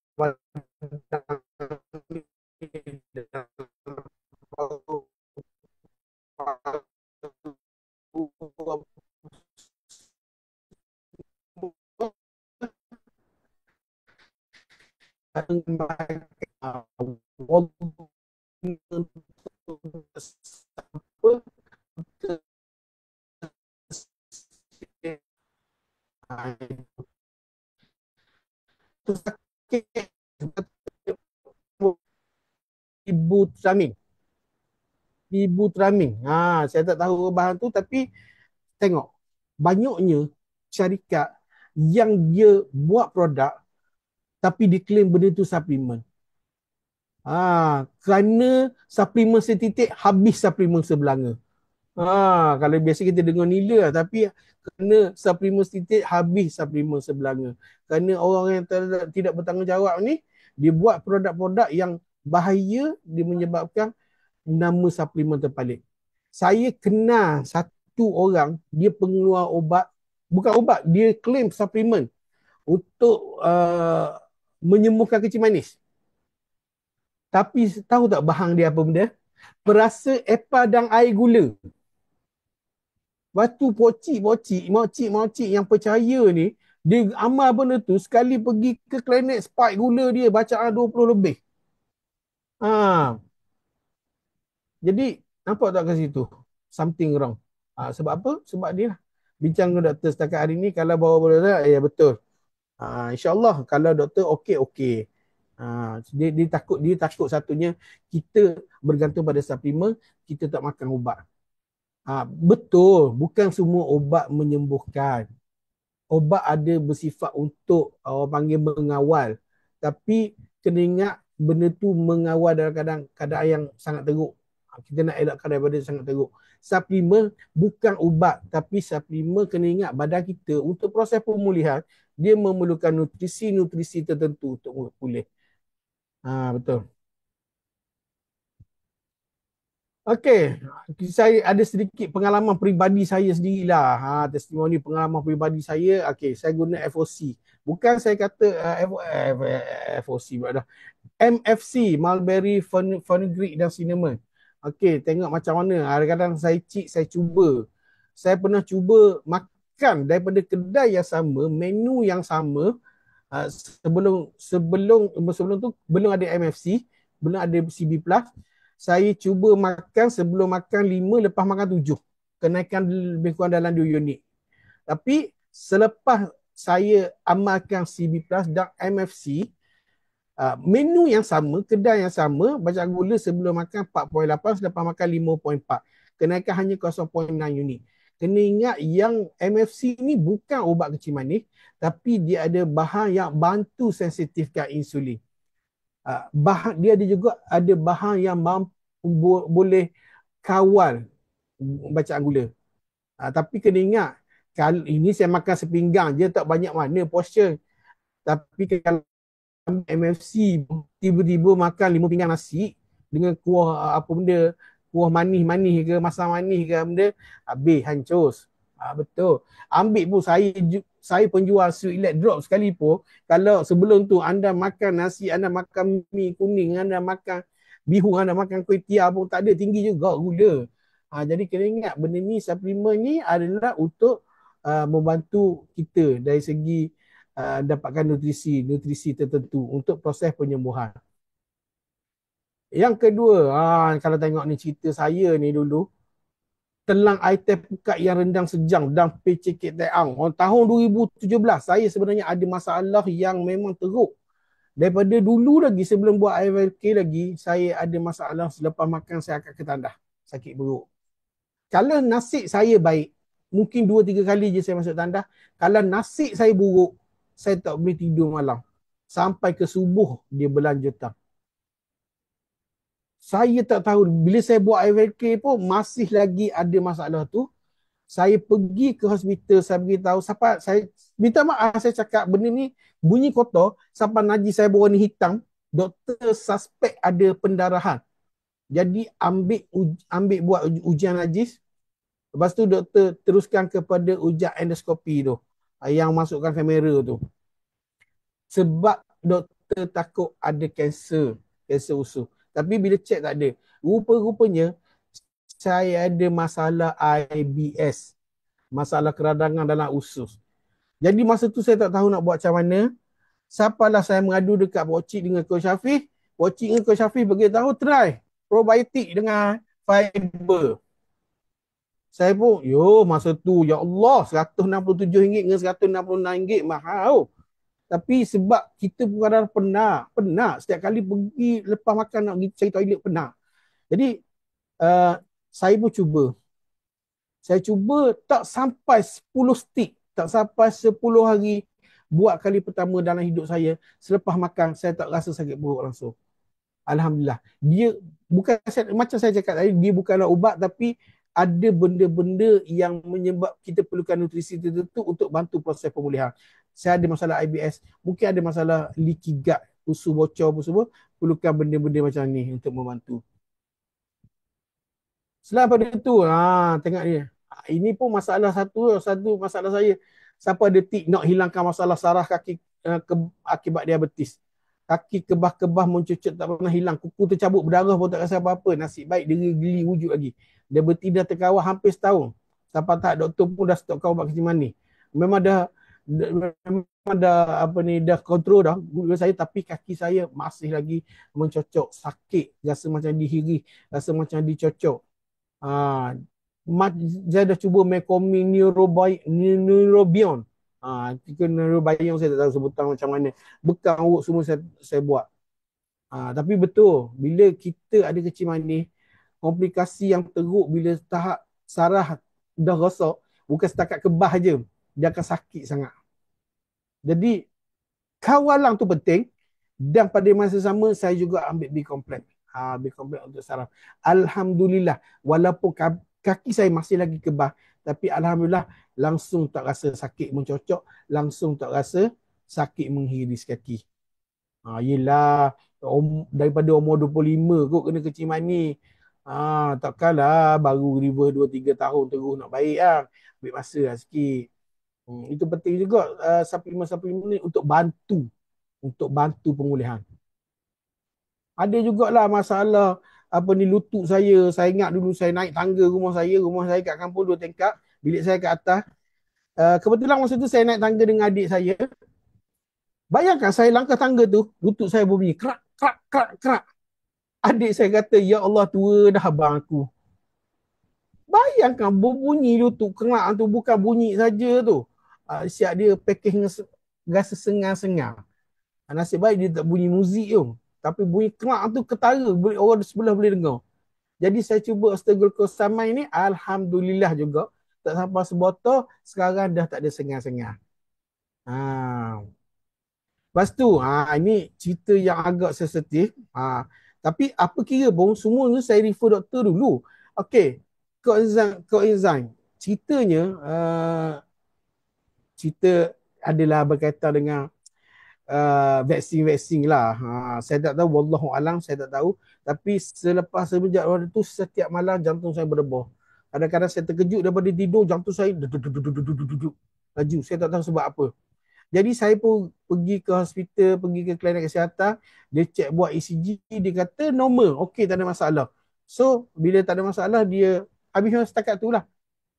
ibutramine. Ibutramine. Saya tak tahu bahan tu tapi tengok banyaknya syarikat yang dia buat produk tapi diklaim benda tu suplemen. Kerana suplemen setitik habis suplemen sebelanga. Kalau biasa kita dengar nila tapi kerana suplemen setitik habis suplemen sebelanga. Kerana orang yang tidak bertanggungjawab ni dia buat produk-produk yang bahaya, dia menyebabkan nama suplemen terpalit. Saya kenal satu orang, dia pengeluar ubat, bukan ubat, dia claim suplemen untuk menyembuhkan kencing manis. Tapi tahu tak bahan dia apa benda? Perasa epa dan air gula. Lepas tu mocik yang percaya ni, dia amal benda tu sekali pergi ke klinik spike gula dia bacaan 20 lebih. Jadi nampak tak kat situ? Something wrong. Sebab apa? Sebab dia lah. Bincang dengan doktor setakat hari ni, kalau bawa bola ya betul. InsyaAllah kalau doktor okey. Dia takut satunya kita bergantung pada suplemen, kita tak makan ubat. Betul, bukan semua ubat menyembuhkan. Ubat ada bersifat untuk orang panggil mengawal. Tapi kena ingat benda tu mengawal dalam keadaan yang sangat teruk. Kita nak elakkan daripada sangat teruk. Suplemen bukan ubat, tapi suplemen kena ingat badan kita untuk proses pemulihan, dia memerlukan nutrisi tertentu untuk pulih. Betul. Okey, saya ada sedikit pengalaman peribadi saya sendirilah. Testimoni pengalaman peribadi saya. Okey, saya guna FOC. Bukan saya kata FOC pula dah. MFC, Mulberry, Fenugreek dan Cinnamon. Okey, tengok macam mana. Kadang-kadang saya saya cuba. Saya pernah cuba makan daripada kedai yang sama, menu yang sama. Sebelum tu belum ada MFC, belum ada CB+. Saya cuba makan sebelum makan 5, lepas makan 7. Kenaikan lebih kurang dalam 2 unit. Tapi selepas saya amalkan CB Plus dan MFC, menu yang sama, kedai yang sama, bacaan gula sebelum makan 4.8, selepas makan 5.4. Kenaikan hanya 0.6 unit. Kena ingat yang MFC ni bukan ubat kencing manis, tapi dia ada bahan yang bantu sensitifkan insulin. Dia ada juga ada bahan yang boleh kawal bacaan gula. Tapi kena ingat, kalau ini saya makan sepinggang je, tak banyak mana portion. Tapi kalau MFC tiba-tiba makan 5 pinggang nasi dengan kuah apa benda, kuah manis-manis ke, masam manis ke benda, habis hancur. Betul. Ambil pun saya penjual sweet elect drop sekali pun, kalau sebelum tu anda makan nasi, anda makan mi kuning, anda makan bihun, anda makan kuih tiaw pun tak ada, tinggi juga gula. Jadi kena ingat benda ni, suplemen ni adalah untuk membantu kita dari segi dapatkan nutrisi tertentu untuk proses penyembuhan. Yang kedua, kalau tengok ni cerita saya ni dulu, telang air teh pukat yang rendang sejam dan pecekik teang. Tahun 2017 saya sebenarnya ada masalah yang memang teruk. Daripada dulu lagi, sebelum buat IVLK lagi, saya ada masalah selepas makan saya akan ketandah, sakit perut. Kalau nasib saya baik, mungkin 2-3 kali je saya masuk tandah. Kalau nasib saya buruk, saya tak boleh tidur malam. Sampai ke subuh dia berlanjutan. Saya tak tahu. Bila saya buat IVK pun masih lagi ada masalah tu. Saya pergi ke hospital, saya beritahu, siapa saya minta maaf, saya cakap benda ni bunyi kotor, sampai najis saya berwarna hitam, doktor suspek ada pendarahan. Jadi ambil buat ujian najis. Lepas tu doktor teruskan kepada ujian endoskopi tu, yang masukkan kamera tu. Sebab doktor takut ada kanser usus. Tapi bila cek tak ada. Rupa-rupanya saya ada masalah IBS, masalah keradangan dalam usus. Jadi masa tu saya tak tahu nak buat macam mana. Sapalah saya mengadu dekat Pocik dengan Coach Syafif. Pocik dengan Coach Syafif beritahu try probiotik dengan fiber. Saya pun, masa tu, ya Allah, RM167 dengan RM166 mahal. Tapi sebab kita bukan penat. Setiap kali pergi lepas makan nak pergi cari toilet penat. Jadi saya pun cuba. Saya cuba tak sampai 10 stick, tak sampai 10 hari buat kali pertama dalam hidup saya. Selepas makan, saya tak rasa sakit perut langsung. Alhamdulillah. Dia bukan macam saya cakap tadi, dia bukanlah ubat, tapi ada benda-benda yang menyebab kita perlukan nutrisi tertentu untuk bantu proses pemulihan. Saya ada masalah IBS, mungkin ada masalah leaky gut, usus bocor apa semua, perlukan benda-benda macam ni untuk membantu. Selain pada itu, tengok ni. Ini pun masalah satu masalah saya. Siapa ada tip nak hilangkan masalah saraf kaki akibat diabetes. Kaki kebah-kebah mencucut tak pernah hilang. Kuku tercabut berdarah pun tak rasa apa-apa. Nasib baik dia geli wujud lagi. Diabetes dah terkawal hampir setahun. Sampai tak doktor pun dah stop kau ubat kecil manis. Memang dah dah kontrol dah gula saya, tapi kaki saya masih lagi mencocok, sakit, rasa macam dihiri, rasa macam dicocok. Saya dah cuba Metformin, Neurobion. Neurobion saya tak tahu sebutan macam mana. Bekam urut semua saya buat. Tapi betul, bila kita ada kecil manis, komplikasi yang teruk bila tahap saraf dah rosak, bukan setakat kebah je, dia akan sakit sangat. Jadi kawalan tu penting, dan pada masa sama saya juga ambil B-complex. B-complex untuk saraf. Alhamdulillah, walaupun kaki saya masih lagi kebah, tapi alhamdulillah langsung tak rasa sakit mencocok, langsung tak rasa sakit menghiris kaki. Yelah, daripada umur 25 kot kena kecil manis. Takkanlah baru river 2-3 tahun terus nak baik lah. Ambil masa lah sikit. Itu penting juga suplemen-suplemen ni untuk bantu pemulihan. Ada jugalah masalah lutut saya. Saya ingat dulu saya naik tangga rumah saya kat kampung 2 tingkat, bilik saya kat atas. Kebetulan masa tu saya naik tangga dengan adik saya. Bayangkan saya langkah tangga tu, lutut saya berbunyi krak krak krak krak. Adik saya kata, ya Allah, tua dah abang aku. Bayangkan berbunyi lutut kerak tu, bukan bunyi saja tu. Siap dia package rasa sengal-sengal. Nasib baik dia tak bunyi muzik tu. Tapi bunyi kerak tu ketara, orang sebelah boleh dengar. Jadi saya cuba Osteoglucosamine ni, alhamdulillah juga. Tak sampai sebotol, sekarang dah tak ada sengal-sengal. Lepas tu, ini cerita yang agak sensitif. Tapi apa kira pun, semua ni saya refer doktor dulu. Okey, coenzyme. Ceritanya, cerita adalah berkaitan dengan vaksin-vaksin lah. Saya tak tahu, wallahualam, saya tak tahu. Tapi selepas semenjak waktu tu, setiap malam jantung saya berdebar. Kadang-kadang saya terkejut daripada tidur, jantung saya laju. Saya tak tahu sebab apa. Jadi saya pun pergi ke hospital, pergi ke klinik kesihatan, dia cek buat ECG, dia kata normal, okey, tak ada masalah. So, bila tak ada masalah, dia habis setakat tu lah.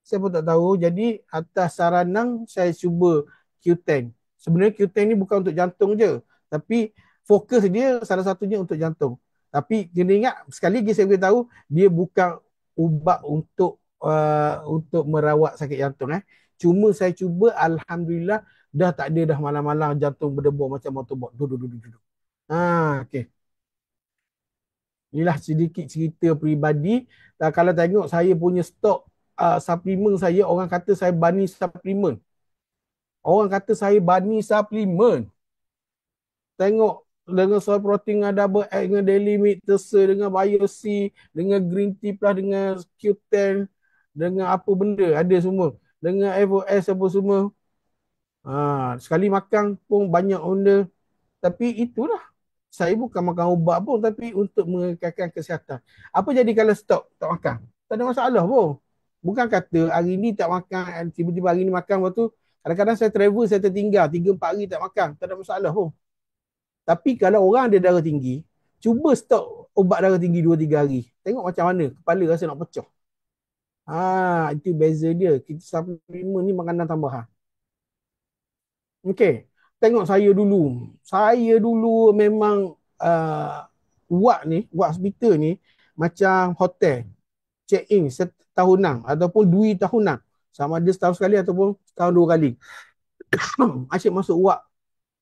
Saya pun tak tahu. Jadi atas saranan saya cuba Q10. Sebenarnya Q10 ni bukan untuk jantung je, tapi fokus dia salah satunya untuk jantung. Tapi kena ingat, sekali lagi saya beritahu, dia bukan ubat untuk merawat sakit jantung. Cuma saya cuba, alhamdulillah, dah tak ada dah malam-malam jantung berdebar macam motorbot. Duduk. Okey. Inilah sedikit cerita peribadi. Kalau tengok saya punya stok suplemen saya, orang kata saya bani suplemen. Tengok dengan soy protein dengan double egg dengan daily meat tersa dengan bio C dengan green tea plus dengan Q10 dengan apa benda ada semua dengan FOS apa semua. Sekali makan pun banyak benda. Tapi itulah, saya bukan makan ubat pun tapi untuk mengekalkan kesihatan. Apa jadi kalau stop tak makan? Tak ada masalah pun. Bukan kata hari ni tak makan, tiba-tiba hari ni makan, lepas tu kadang-kadang saya travel, saya tertinggal 3-4 hari tak makan, tak ada masalah pun. Tapi kalau orang ada darah tinggi, cuba stop ubat darah tinggi 2-3 hari. Tengok macam mana, kepala rasa nak pecah. Itu beza dia. Kita supplement ni makanan tambahan. Okey, tengok saya dulu. Saya dulu memang ward hospital ni macam hotel. Check in setahunan ataupun 2 tahunan. Sama ada setahun sekali ataupun setahun 2 kali. Asyik masuk ward.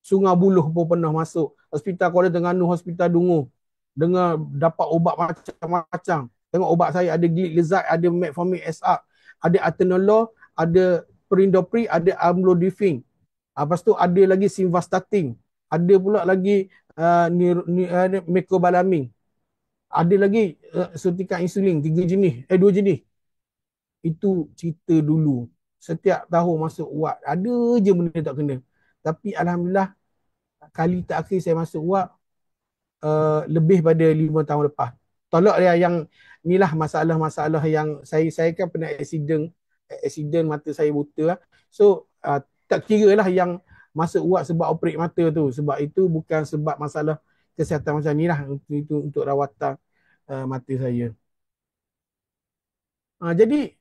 Sungai Buloh pun pernah masuk. Hospital Kuala Terengganu, Hospital Dungu. Dengan dapat ubat macam-macam. Tengok ubat saya ada Glizide, ada Metformin SR, ada Atenolol, ada Perindopri, ada Amlodipine. Lepas tu ada lagi Simvastatin. Ada pula lagi Mecobalamin. Ada lagi suntikan insulin 2 jenis. Itu cerita dulu. Setiap tahun masuk ward, ada je benda tak kena. Tapi Alhamdulillah, kali terakhir saya masuk ward lebih pada 5 tahun lepas. Tolak dia yang inilah masalah-masalah yang saya kan pernah accident mata saya buta lah. So tak kira lah yang masuk ward sebab operate mata tu. Sebab itu bukan sebab masalah kesihatan macam ni lah. Itu untuk rawatan mata saya. Jadi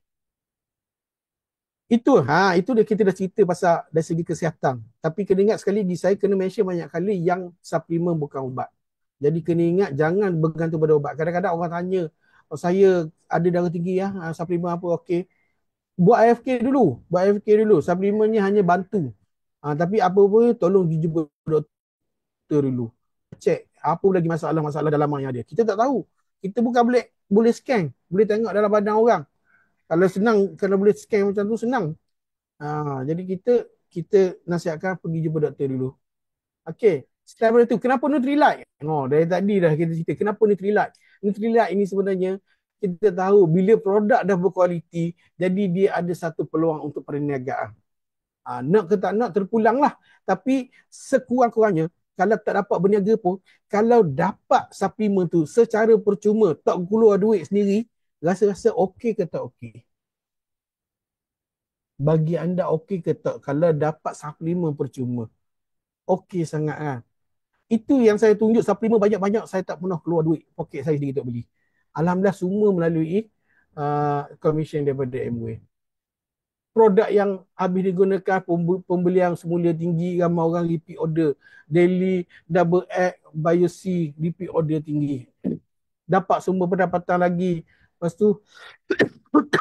itu dia, kita dah cerita pasal dari segi kesihatan. Tapi kena ingat sekali lagi, saya kena mention banyak kali yang suplemen bukan ubat. Jadi kena ingat jangan bergantung pada ubat. Kadang-kadang orang tanya, saya ada darah tinggi ya, suplemen apa? Okey. Buat AFK dulu. Suplemennya hanya bantu. Tapi apa pun tolong jumpa doktor dulu. Check apa lagi masalah-masalah dalaman yang ada. Kita tak tahu. Kita bukan boleh scan, boleh tengok dalam badan orang. Kalau senang, kalau boleh scan macam tu senang. Jadi kita nasihatkan pergi jumpa doktor dulu. Okey. Setelah itu, kenapa Nutrilite? Dari tadi dah kita cerita. Kenapa Nutrilite? Nutrilite ini sebenarnya kita tahu bila produk dah berkualiti, jadi dia ada satu peluang untuk perniagaan. Nak ke tak nak terpulanglah. Tapi sekurang-kurangnya, kalau tak dapat berniaga pun, kalau dapat suplemen tu secara percuma, tak keluar duit sendiri, rasa-rasa okey ke tak okey? Bagi anda okey ke tak kalau dapat suplemen percuma? Okey sangat kan? Itu yang saya tunjuk, suplemen banyak-banyak saya tak pernah keluar duit poket saya sendiri untuk beli. Alhamdulillah semua melalui commission daripada Amway. Produk yang habis digunakan, pembelian semula tinggi, ramai orang repeat order. Daily double egg bio C repeat order tinggi. Dapat sumber pendapatan lagi. Lepas tu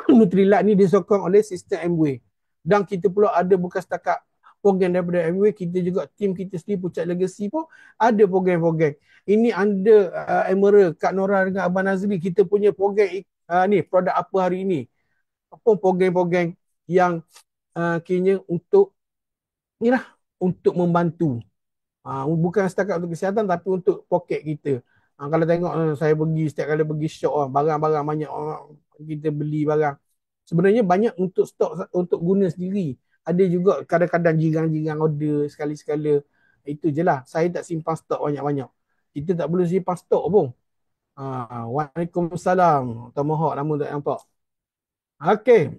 Nutrilite ni disokong oleh sistem Amway. Dan kita pula ada bukan setakat program daripada Amway, kita juga tim kita sendiri Pucat Legacy pun ada program-program. Ini under Emerald, Kak Nora dengan Abang Nazri, kita punya program ni, produk apa hari ini. Apa program-program yang kini untuk inilah, untuk membantu. Bukan setakat untuk kesihatan tapi untuk poket kita. Kalau tengok saya pergi, setiap kali pergi shop, barang-barang banyak orang kita beli barang. Sebenarnya banyak untuk stok untuk guna sendiri. Ada juga kadang-kadang jiran-jiran order sekali-sekala. Itu je lah. Saya tak simpan stok banyak-banyak. Kita tak boleh simpan stok pun. Waalaikumsalam. Tomahawk nama tak nampak. Okey.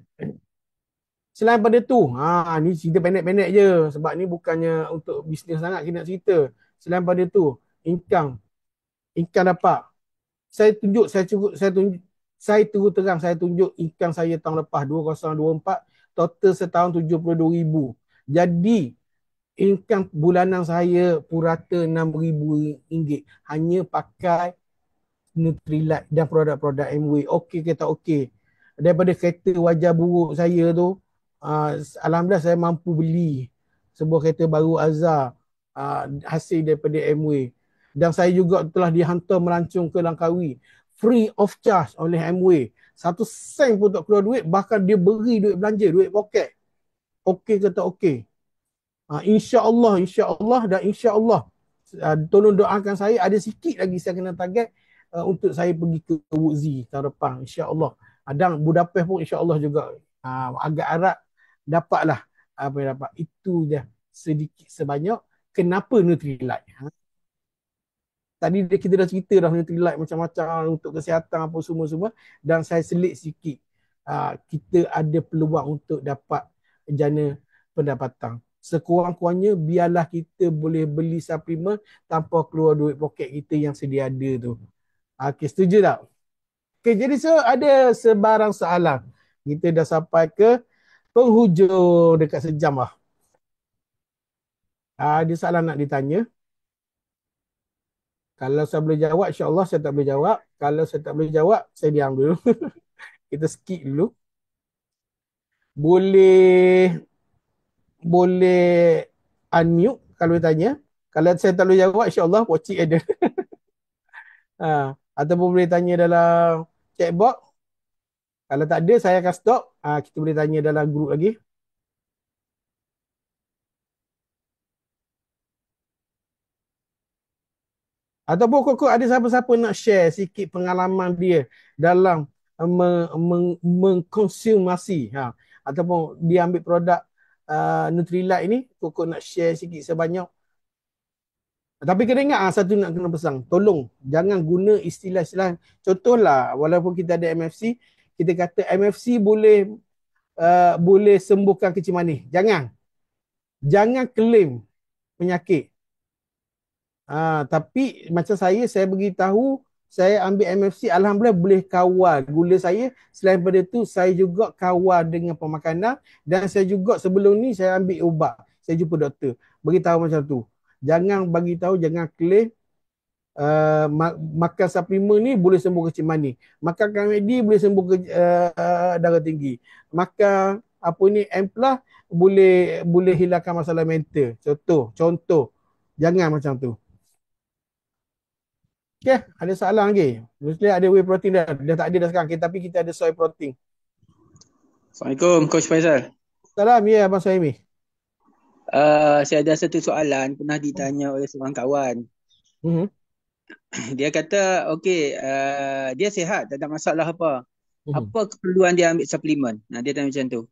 Selain pada tu, ni cerita pendek-pendek je. Sebab ni bukannya untuk bisnes sangat kita nak cerita. Selain pada tu, income dapat. Saya terus terang, saya tunjuk income saya tahun lepas 2024, total setahun 72,000. Jadi income bulanan saya purata RM6,000 hanya pakai Nutrilite dan produk-produk Amway. Okey ke tak okey? Daripada kereta wajah buruk saya tu, alhamdulillah saya mampu beli sebuah kereta baru Azhar, hasil daripada Amway. Dan saya juga telah dihantar melancong ke Langkawi free of charge oleh Amway. 1 sen pun tak keluar duit, bahkan dia beri duit belanja, duit poket. Okey ke tak okey? InsyaAllah dan insyaAllah tolong doakan saya, ada sikit lagi saya kena target untuk saya pergi ke Wudzi tahun depan, insya-Allah. Dan Budapest pun insya-Allah juga. Agak harap dapatlah apa yang dapat. Itu dia sedikit sebanyak kenapa Nutrilite. Tadi kita dah cerita dah Nutrilite macam-macam untuk kesihatan apa semua-semua, dan saya selit sikit. Kita ada peluang untuk dapat jana pendapatan. Sekurang-kurangnya biarlah kita boleh beli suplemen tanpa keluar duit poket kita yang sedia ada tu. Okey, setuju tak? Okey, jadi ada sebarang soalan. Kita dah sampai ke penghujung dekat sejam lah. Ada soalan nak ditanya? Kalau saya boleh jawab, insya-Allah. Saya tak boleh jawab. Kalau saya tak boleh jawab, saya diam dulu. Kita skip dulu. Boleh boleh unmute kalau tanya. Kalau saya tak boleh jawab, insya-Allah pocik ada. Ataupun boleh tanya dalam chat box. Kalau tak ada, saya akan stop. Kita boleh tanya dalam grup lagi. Ataupun kok ada siapa-siapa nak share sikit pengalaman dia dalam mengkonsumasi, ataupun dia ambil produk Nutrilite ini, kok nak share sikit sebanyak. Tapi kena ingat satu nak kena pesan, tolong jangan guna istilah-istilah. Contohlah, walaupun kita ada MFC, kita kata MFC boleh sembuhkan kecil manis. Jangan claim penyakit. Tapi macam saya beritahu, saya ambil MFC, alhamdulillah boleh kawal gula saya. Selain daripada tu, saya juga kawal dengan pemakanan, dan saya juga sebelum ni saya ambil ubat. Saya jumpa doktor, beritahu macam tu. Jangan bagi tahu, jangan claim makan suplemen ni boleh sembuh kecil manis. Makan Kamedi boleh sembuh darah tinggi. Makan apa ni Amplas boleh hilangkan masalah mental. Contoh. Jangan macam tu. Okey, ada soalan lagi? Mesti ada whey protein dah tak ada dah sekarang. Okay, tapi kita ada soy protein. Assalamualaikum Coach Faizal. Salam ya Abang Suhaimi. Saya ada satu soalan pernah ditanya oleh seorang kawan. Dia kata dia sihat, tak ada masalah apa. Apa keperluan dia ambil suplemen? Dia tanya macam tu.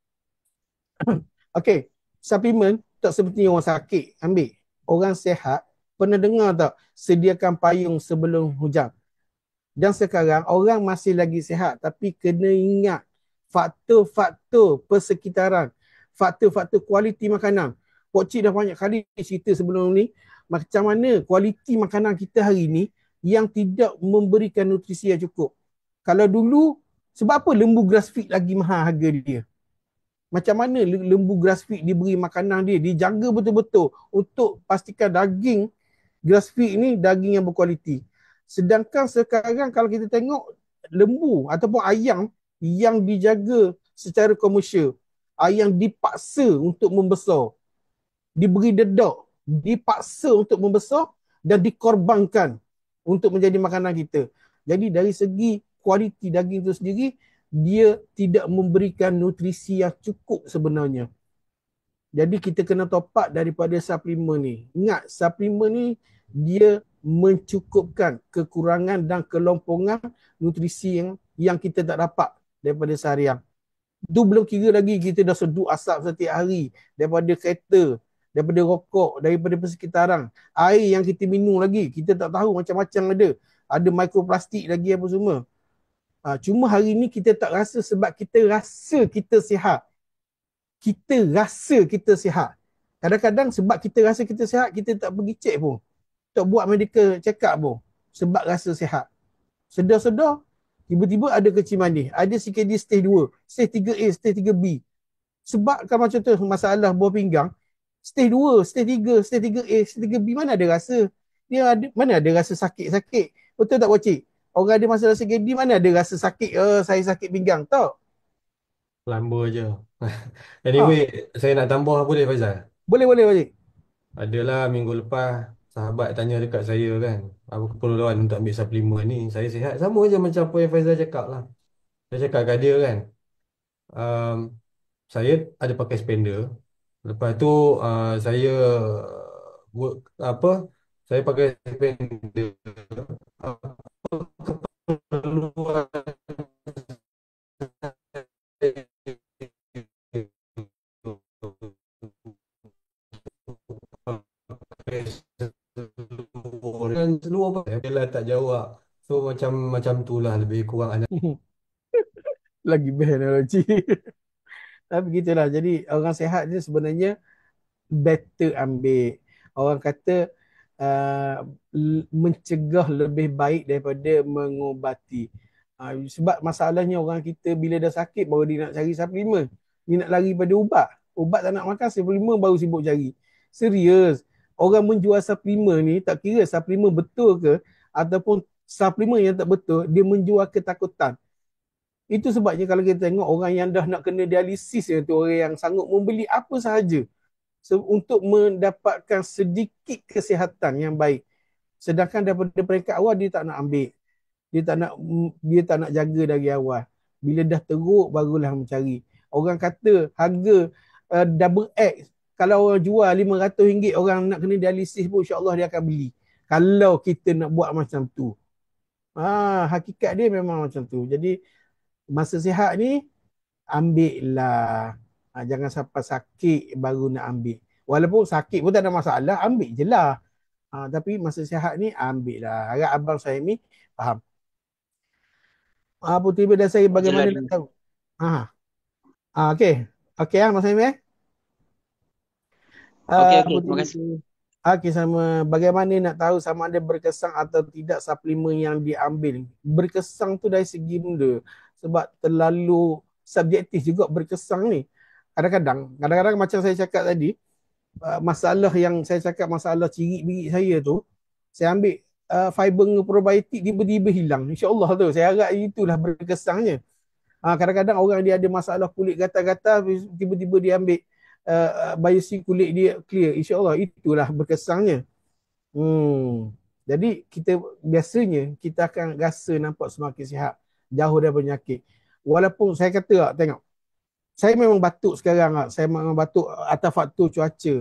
Okey, suplemen tak seperti orang sakit ambil. Orang sihat pernah dengar tak sediakan payung sebelum hujan? Dan sekarang orang masih lagi sihat, tapi kena ingat faktor-faktor persekitaran, faktor-faktor kualiti makanan. Pok Cik dah banyak kali cerita sebelum ni macam mana kualiti makanan kita hari ni yang tidak memberikan nutrisi yang cukup. Kalau dulu, sebab apa lembu grass feed lagi mahal harga dia? Macam mana lembu grass feed diberi makanan dia, dijaga betul-betul untuk pastikan daging grass feed ni daging yang berkualiti. Sedangkan sekarang kalau kita tengok lembu ataupun ayam yang dijaga secara komersial, ayam dipaksa untuk membesar, diberi dedak, dipaksa untuk membesar dan dikorbankan untuk menjadi makanan kita. Jadi dari segi kualiti daging itu sendiri, dia tidak memberikan nutrisi yang cukup sebenarnya. Jadi kita kena top up daripada suplemen ni. Ingat, suplemen ni dia mencukupkan kekurangan dan kelompongan nutrisi yang kita tak dapat daripada seharian. Tu belum kira lagi kita dah sedut asap setiap hari daripada kereta, daripada rokok, daripada persekitaran. Air yang kita minum lagi, kita tak tahu macam-macam ada. Ada mikroplastik lagi apa semua. Cuma hari ni kita tak rasa sebab kita rasa kita sihat. Kita rasa kita sihat. Kadang-kadang sebab kita rasa kita sihat, kita tak pergi cek pun. Tak buat medical check up pun. Sebab rasa sihat. Sedar-sedar, tiba-tiba ada kecil manis. Ada CKD stage 2, stage 3A, stage 3B. Sebab kalau macam tu masalah buah pinggang, stage 2, stage 3, stage 3A, stage 3B, mana ada rasa? Mana ada rasa sakit-sakit? Betul tak Wacik? Orang ada masalah CKD, mana ada rasa sakit? Saya sakit pinggang. Tak? Lamba je. Anyway, saya nak tambah boleh Faizal? Boleh Wacik. Adalah minggu lepas sahabat tanya dekat saya kan, apa keperluan untuk ambil suplemen ni. Saya sihat, sama je macam apa yang Faizal cakap lah. Saya cakap kat dia kan, um, saya ada pakai spender. Lepas tu saya work, Saya pakai spender. Apa keperluan kan seluar apa? Dia lah tak jawab. So macam macam tu lah lebih kurang anak. Lagi best analogi. Tapi gitulah. Jadi orang sihat ni sebenarnya better ambil. Orang kata mencegah lebih baik daripada mengobati. Sebab masalahnya orang kita bila dah sakit baru dia nak cari suplemen. Dia nak lari pada ubat. Ubat tak nak makan, suplemen baru sibuk cari. Serius. Orang menjual suplemen ni tak kira suplemen betul ke ataupun suplemen yang tak betul, dia menjual ketakutan. Itu sebabnya kalau kita tengok orang yang dah nak kena dialisis tu, orang yang sanggup membeli apa sahaja untuk mendapatkan sedikit kesihatan yang baik. Sedangkan daripada peringkat awal dia tak nak ambil. Dia tak nak jaga dari awal. Bila dah teruk barulah mencari. Orang kata harga double X, kalau orang jual RM500, orang nak kena dialisis pun insya-Allah dia akan beli. Kalau kita nak buat macam tu. Hakikat dia memang macam tu. Jadi masa sihat ni ambil lah. Jangan sampai sakit baru nak ambil. Walaupun sakit pun tak ada masalah, ambil je lah. Tapi masa sihat ni ambil lah. Harap abang saya ni faham. Puteri Bedah saya bagaimana nak tahu? Okey. Okey Mas Aimee. Okey, terima Puteri, kasih. okey, sama. Bagaimana nak tahu sama ada berkesan atau tidak suplemen yang diambil? Berkesan tu dari segi benda. Sebab terlalu subjektif juga berkesan ni. Kadang-kadang macam saya cakap tadi, masalah yang saya cakap, masalah cirit-birit saya tu, saya ambil fiber probiotik tiba-tiba hilang. InsyaAllah tu. Saya harap itulah berkesannya. Kadang-kadang orang dia ada masalah kulit gatal-gatal, tiba-tiba dia ambil biopsi kulit dia clear. InsyaAllah itulah berkesannya. Jadi kita biasanya kita akan rasa nampak semakin sihat, jauh dari penyakit. Walaupun saya kata tengok, saya memang batuk sekarang, saya memang batuk atas faktor cuaca.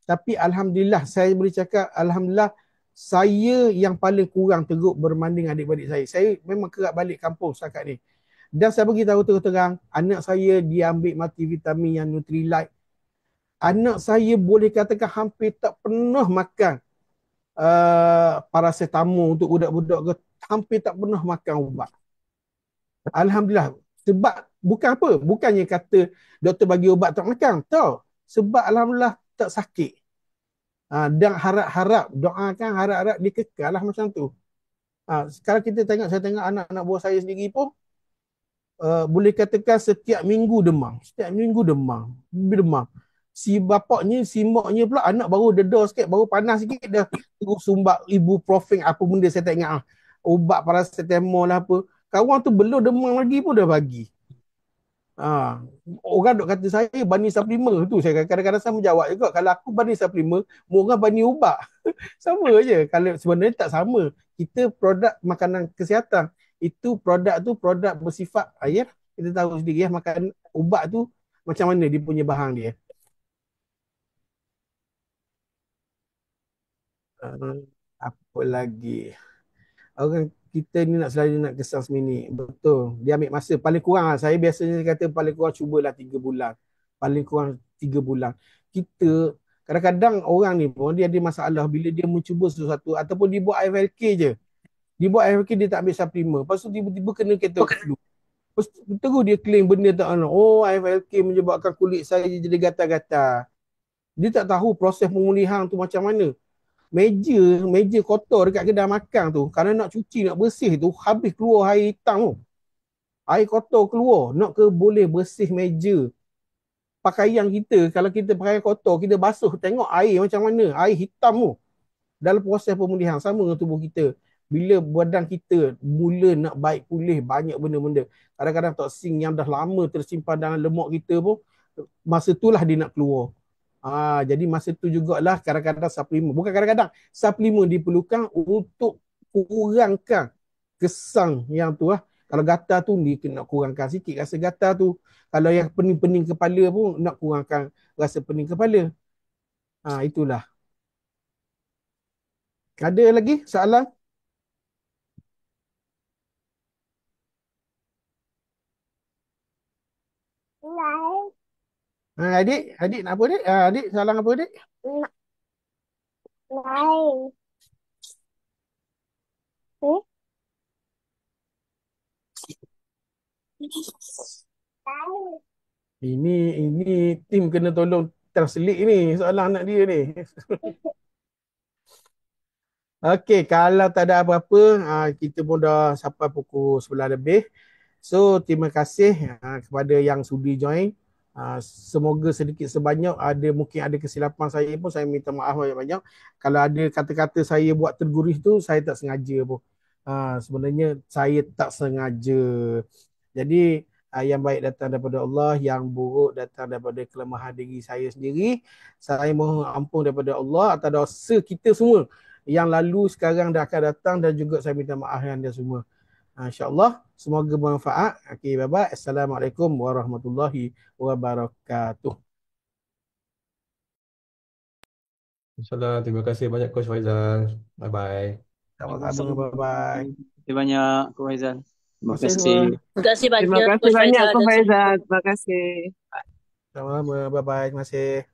Tapi Alhamdulillah, saya boleh cakap Alhamdulillah, saya yang paling kurang teruk berbanding adik-adik saya. Saya memang kerap balik kampung setakat ni. Dan saya bagi tahu terang, anak saya dia ambil multivitamin yang Nutrilite. Anak saya boleh katakan hampir tak pernah makan paracetamol untuk budak-budak ke, hampir tak pernah makan ubat. Alhamdulillah. Sebab bukan apa, bukannya kata doktor bagi ubat tak makan, tahu. Sebab Alhamdulillah tak sakit. Dan harap-harap, doakan harap-harap dia kekal lah macam tu. Sekarang kita tengok, saya tengok anak-anak buah saya sendiri pun boleh katakan setiap minggu demam. Setiap minggu demam. Demam. Si bapaknya, si maknya pula anak baru dedah sikit, baru panas sikit dah terus sumbat ibuprofen apa benda saya tak ingat. Ubat paracetamol lah apa. Kawan tu belum demam lagi pun dah bagi. Orang duk kata saya banding suplemen tu. Saya kadang-kadang saya menjawab juga, kalau aku banding suplemen, orang banding ubat. Sama je. Kalau sebenarnya tak sama. Kita produk makanan kesihatan, itu produk tu produk bersifat kita tahu sendiri makan ubat tu macam mana dia punya bahan dia. Apa lagi? Orang kita ni nak selalu nak kesan semini. Betul. Dia ambil masa. Paling kurang saya biasanya kata paling kurang cubalah 3 bulan. Paling kurang 3 bulan. Kita kadang-kadang orang ni pun dia ada masalah bila dia mencuba sesuatu ataupun dia buat IFLK je. Dia buat IFLK dia tak ambil suplemen. Lepas tu tiba-tiba kena kata flu. Terus dia claim benda tak ada. IFLK menyebabkan kulit saya jadi gatal-gatal. Dia tak tahu proses pemulihan tu macam mana. Meja kotor dekat kedai makan tu, kalau nak cuci, nak bersih tu, habis keluar air hitam tu. Air kotor keluar, nak ke boleh bersih meja. Pakaian kita, kalau kita pakaian kotor, kita basuh, tengok air macam mana, air hitam tu. Dalam proses pemulihan, sama dengan tubuh kita. Bila badan kita mula nak baik pulih, banyak benda-benda. Kadang-kadang toksin yang dah lama tersimpan dalam lemak kita pun, masa itulah dia nak keluar. Jadi masa tu jugalah kadang-kadang suplemen. Bukan kadang-kadang, suplemen diperlukan untuk kurangkan kesan yang tu lah. Kalau gatal tu ni nak kurangkan sikit rasa gatal tu. Kalau yang pening-pening kepala pun nak kurangkan rasa pening kepala. Itulah. Ada lagi soalan? Adik nak apa adik? Adik soalan apa adik? Ini tim kena tolong translate ni soalan anak dia ni. Okey, kalau tak ada apa-apa, kita pun dah sampai pukul 11 lebih. So, terima kasih kepada yang sudi join. Semoga sedikit sebanyak mungkin ada kesilapan saya pun, saya minta maaf banyak-banyak. Kalau ada kata-kata saya buat tergurih tu, saya tak sengaja pun. Sebenarnya saya tak sengaja. Jadi, yang baik datang daripada Allah, yang buruk datang daripada kelemahan diri saya sendiri. Saya mohon ampun daripada Allah atas dosa kita semua yang lalu, sekarang dah akan datang, dan juga saya minta maaf dengan dia semua. InsyaAllah semoga bermanfaat. Okay, bye-bye. Assalamualaikum warahmatullahi wabarakatuh. InsyaAllah. Terima kasih banyak Coach Faizal. Bye-bye. Sama-sama, bye-bye. Terima kasih banyak Kak Faizal. Terima Terima kasih kasih. semua. Terima kasih Terima banyak kasih Coach banyak Faizal Kak dan semua. Faizal. Terima kasih. Sama-sama, bye-bye. Terima kasih.